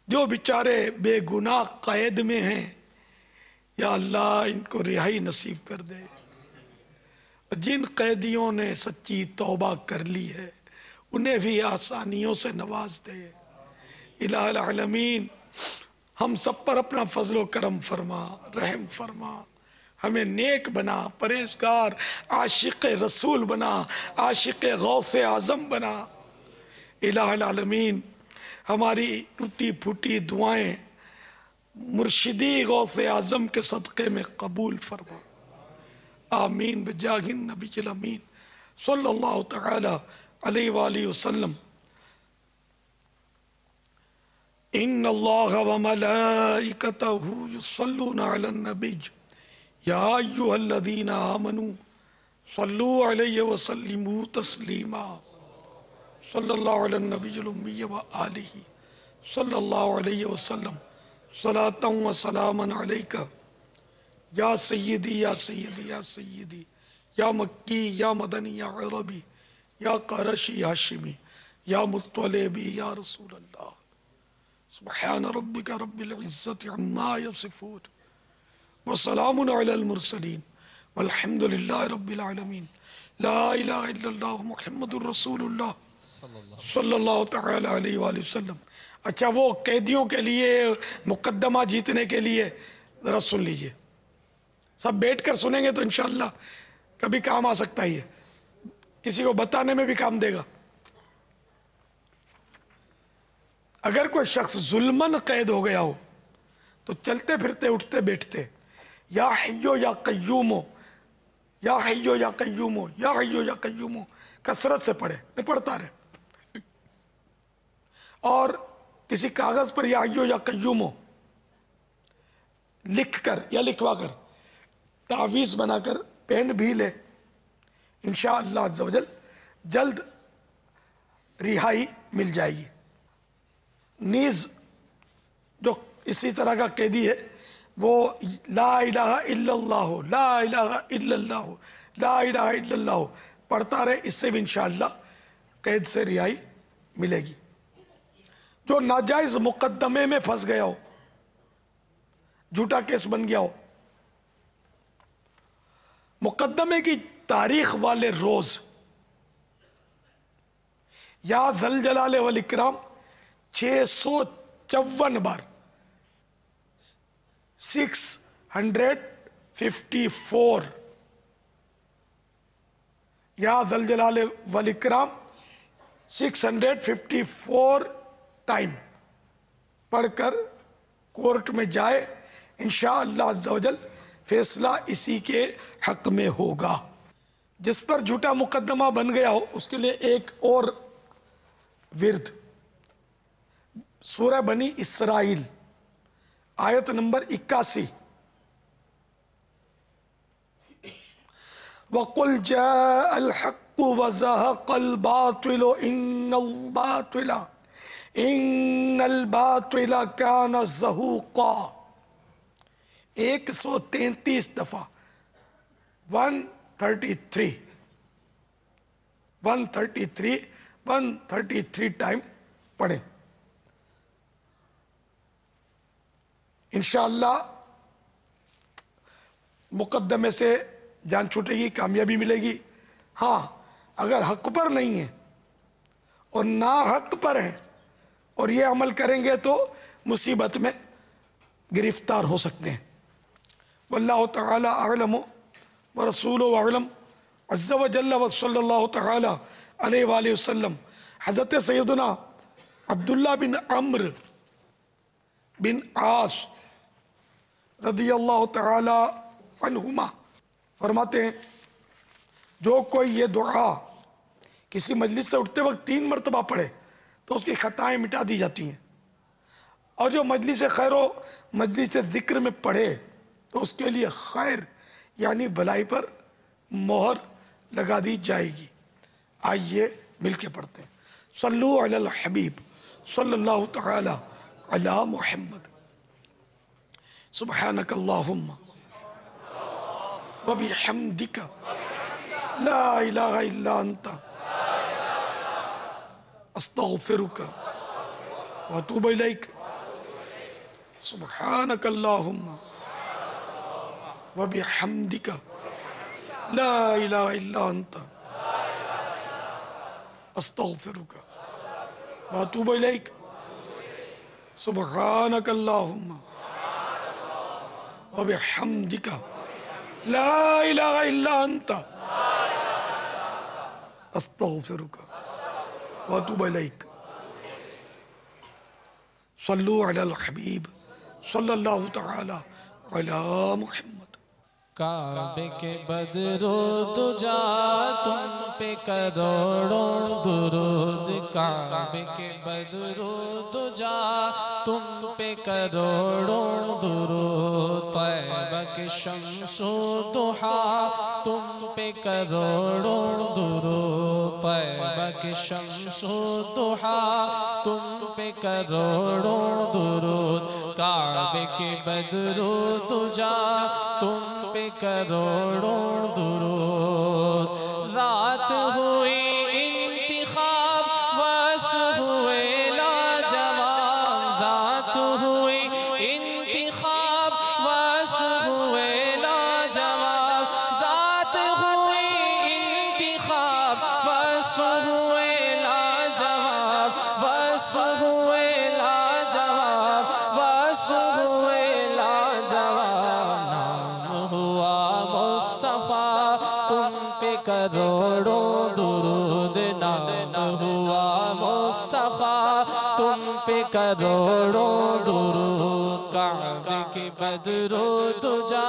जो बेचारे बेगुनाह कैद में हैं या अल्लाह इनको रिहाई नसीब कर दे। जिन कैदियों ने सच्ची तौबा कर ली है उन्हें भी आसानियों से नवाज दे इलाही आलमीन। हम सब पर अपना फजलो करम फरमा, रहम फरमा, हमें नेक बना, परहेजगार, आशिक रसूल बना, आशिक गौसे आज़म बना इलाही आलमीन। हमारी टूटी फूटी दुआएं मुर्शिदी गौसे आज़म के सदक़े में कबूल फरमा। आमीन बिजाहिन नबील अमीन सल्लल्लाहु तआला अलैहि वालिहि वसल्लम। इन्नल्लाह व मलाइकतहु युसल्लूना अलन नबी या अय्युहल्लज़ीना आमनू सल्लू अलैहि व सल्लिमू तस्लीमा सल्लल्लाहु अलैहि नबील उम्मी व आलिहि सल्लल्लाहु अलैहि वसल्लम सलातन व सलामन अलैका या सय्यदी या सय्यदी या सय्यदी या मक्की या मदनी या अरबी या क़रशी हाशिमी या मुत्तलिबी या रसूल अल्लाह। सुब्हान रब्बिका रब्बिल इज़्ज़ति अम्मा यसिफून व सलामुन अलल मुरसलीन वल्हम्दुलिल्लाहि रब्बिल आलमीन। ला इलाहा इल्लल्लाह मुहम्मदुर रसूलुल्लाह सल्लल्लाहु तआला अलैहि वसल्लम। अच्छा, वो कैदियों के लिए मुकद्दमा जीतने के लिए ज़रा सुन लीजिए। सब बैठकर सुनेंगे तो इंशाअल्लाह कभी काम आ सकता ही है, किसी को बताने में भी काम देगा। अगर कोई शख्स जुल्मन कैद हो गया हो तो चलते फिरते उठते बैठते या हय्यो या कय्यूमो, या हय्यो या कय्यूमो, या हय्यो या कय्यूमो कसरत से पढ़े, नहीं पढ़ता रहे। और किसी कागज पर या हय्यो या कय्यूमो लिख कर या लिखवा कर तावीज़ बनाकर पेन भी ले, इंशाअल्लाह अज़्ज़ा वजल जल्द रिहाई मिल जाएगी। नीज़ जो इसी तरह का कैदी है वो ला इलाहा इल्लल्लाह, ला इलाहा इल्लल्लाह, ला इलाहा इल्लल्लाह पढ़ता रहे, इससे भी इंशाअल्लाह कैद से रिहाई मिलेगी। जो नाजायज़ मुकद्दमे में फंस गया हो, झूठा केस बन गया हो, मुकद्दमे की तारीख वाले रोज या ज़ल जलाले वल इकराम 654 बार 654 या ज़ल जलाले वल इकराम 654 टाइम पढ़कर कोर्ट में जाए, इंशाअल्लाह अज़्ज़ा वजल फैसला इसी के हक में होगा। जिस पर झूठा मुकद्दमा बन गया हो उसके लिए एक और विर्द, सूरह बनी इसराइल आयत नंबर 81, वक़ुल जाअल हक़्क़ु व ज़हक़ल बातिलु इन्नल बातिला काना ज़हूक़ा। 133 दफा 133 टाइम पढ़ें। इंशाअल्लाह मुकद्दमे से जान छूटेगी, कामयाबी मिलेगी। हाँ, अगर हक पर नहीं है और ना हक पर हैं और ये अमल करेंगे तो मुसीबत में गिरफ्तार हो सकते हैं। वल्लाहु तआला अअलम व रसूलुहु अअलम अज़्ज़ा व जल्ल व सल्लल्लाहु तआला अलैहि व सल्लम। हज़रत सैयदना अब्दुल्ला बिन अम्र बिन आस रदियल्लाहु तआला अन्हुमा फरमाते हैं, जो कोई ये दुआ किसी मजलिस से उठते वक्त 3 मरतबा पढ़े तो उसकी खताएं मिटा दी जाती हैं, और जो मजलिस खैर मजलिस ज़िक्र में पढ़े तो उसके लिए खैर यानी भलाई पर मोहर लगा दी जाएगी। आइए मिल के पढ़ते हैं। सल्लु अलल हबीब सल्लल्लाहु तआला अला मुहम्मद। सुब्हानक अल्लाहुम्मा व बिहम्दिका ला इलाहा इल्ला अंता अस्तगफिरुका व अतूबु इलैक। सुब्हानक अल्लाहुम्मा व बिहम्दिका ला इलाहा इल्ला अंता अस्तगफिरुका व अतूबु इलैक। सुब्हानक अल्लाहुम्मा व बिहम्दिका ला इलाहा इल्ला अंता अस्तगफिरुका व अतूबु इलैक। सल्लु अलल हबीब सल्लल्लाहु तआला अला मुहम्मद। काबे के बदरो दुजा तुम पे करोड़ों दुरूद। काबे के बदरो दुजा तुम पे करोड़ों दुरूद। तैबा के शम्सो दुहा तुम पे करोड़ों दुरूद। तैबा के शम्सो दुहा तुम पे करोड़ों दुरूद। काबे के बदरो दुजा तुम पे करोड़ों दुरूद। रात हुई इंतिखाब वस हुए लाजवाब। रात हुई इंतिखाब वस हुए लाजवाब। रात हुई इंतिखाब वस हुए लाजवाब। वस हुए लाजवाब। वस हुए लाजवाब। तुम पे करोड़ों दुरूद। नाम हुआ मुस्तफा तुम पे करोड़ों दुरूद। काबे के बदरो दुजा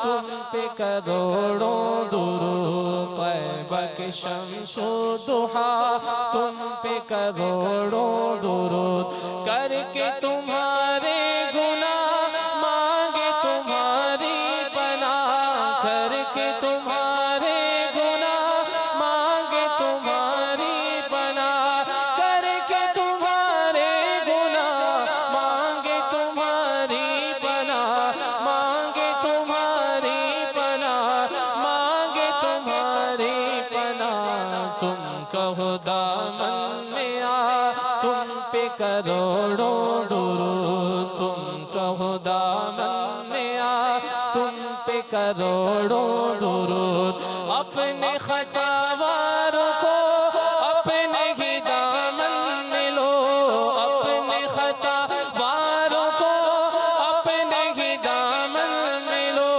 तुम पे करोड़ों दुरूद। तैबा के शम्सो दुहा तुम पे करोड़ों दुरूद। करके तुम्हारे गुनाह मांगे तुम्हारी पनाह। करके तुम्हारे गुनाह मांगे तुम्हारी पनाह। करके तुम्हारे गुनाह मांगे तुम्हारी पनाह। मांगे तुम्हारी पनाह। मांगे तुम्हारी पनाह। तुम कहो दामन में आ तुम पे करोड़ों दुरूद। तुम कहो दामन में आ तुम पे करोड़ों दुरूद। अपने खतावारों को अपने ही दामन में लो। अपने खतावारों को अपने ही दामन में लो।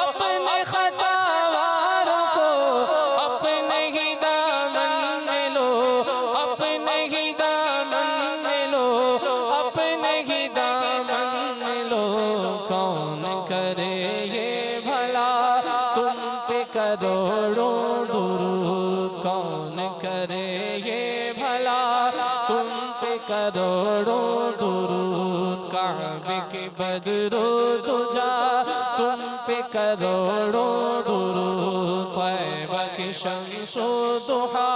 अपने खतावारों को अपने ही दामन में लो। अपने ही दामन में लो। अपने ही दामन में लो। कौन करे ये भला तुम पे करोड़ों दुरूद। कौन करे ये भला तुम पे करोड़ों दुरूद। काबे के बदरो दुजा तुम पे करोड़ों दुरूद। तैबा के शम्सो दुहा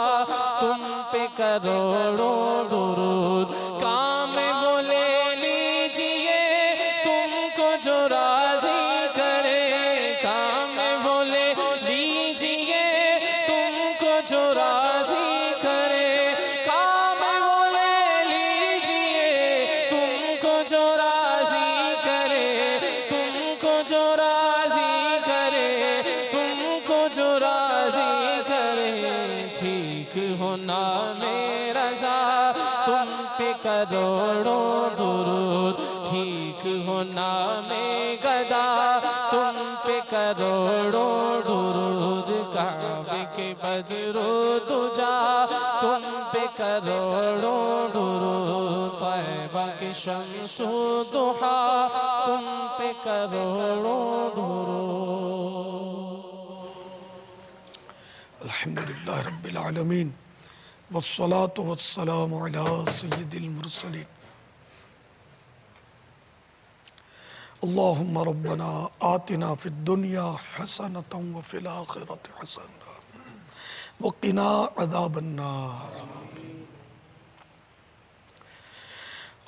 तुम पे करोड़ों दुरूद। काम वो ले लीजिए तुमको जो राजी करे। काम वो ले लीजिए तुमको जो राजी करे। काम वो ले पे करोड़ों दुरूद, ठीक हो नामे गदा तुम पे करोड़ों दुरूद, काबे के बदरो दुजा तुम पे करोड़ों दुरूद, तैबा के शम्सो दुहा तुम पे करोड़ों दुरूद। अल्हम्दुलिल्लाह रब्बिल आलमीन वस्सलातु वस्सलामु अला सय्यिदिल मुरसलीन। अल्लाहुम्मा रब्बना आतिना फिद दुनिया हसनतन व फिल आखिरति हसनतन व क़िना अज़ाबन्नार।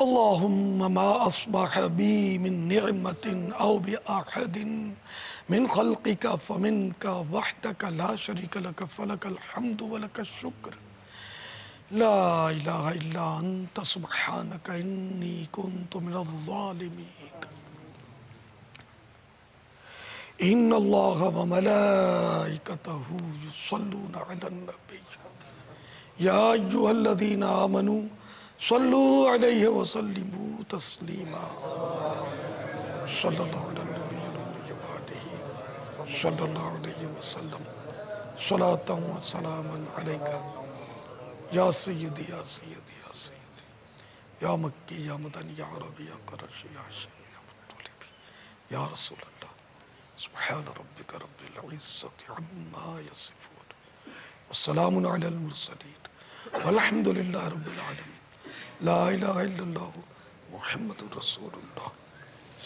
अल्लाहुम्मा मा अस्बह बी मिन निअमतिन औ बि अहदिन मिन खल्क़िका फमिनका वहदका ला शरीका लक फलकल हम्दु व लकश शुक्र ला इलाहा इल्ला अंता सुब्हानका इन्नी कुन्तु मिनज़ ज़ालिमीन। इन्नल्लाह व मलाइकतहु युसल्लूना अलन नबी या अय्युहल्लज़ीना आमनू सल्लू अलैहि व सल्लिमू तस्लीमा। सल्लल्लाहु अलैहि व सल्लम सलातन व सलामन अलैका या सय्यदी या सय्यदी या सय्यदी या मक्की या मदनी या अरबी या क़ुरैशी या हाशिमी या मुत्तलिबी या रसूल अल्लाह। सुब्हान रब्बिका रब्बिल इज़्ज़ति अम्मा यसिफून व सलामुन अलल मुरसलीन वल्हम्दुलिल्लाहि रब्बिल आलमीन। ला इलाहा इल्लल्लाह मुहम्मदुर रसूलुल्लाह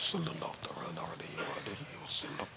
सल्लल्लाहु तआला अलैहि व आलिहि वसल्लम।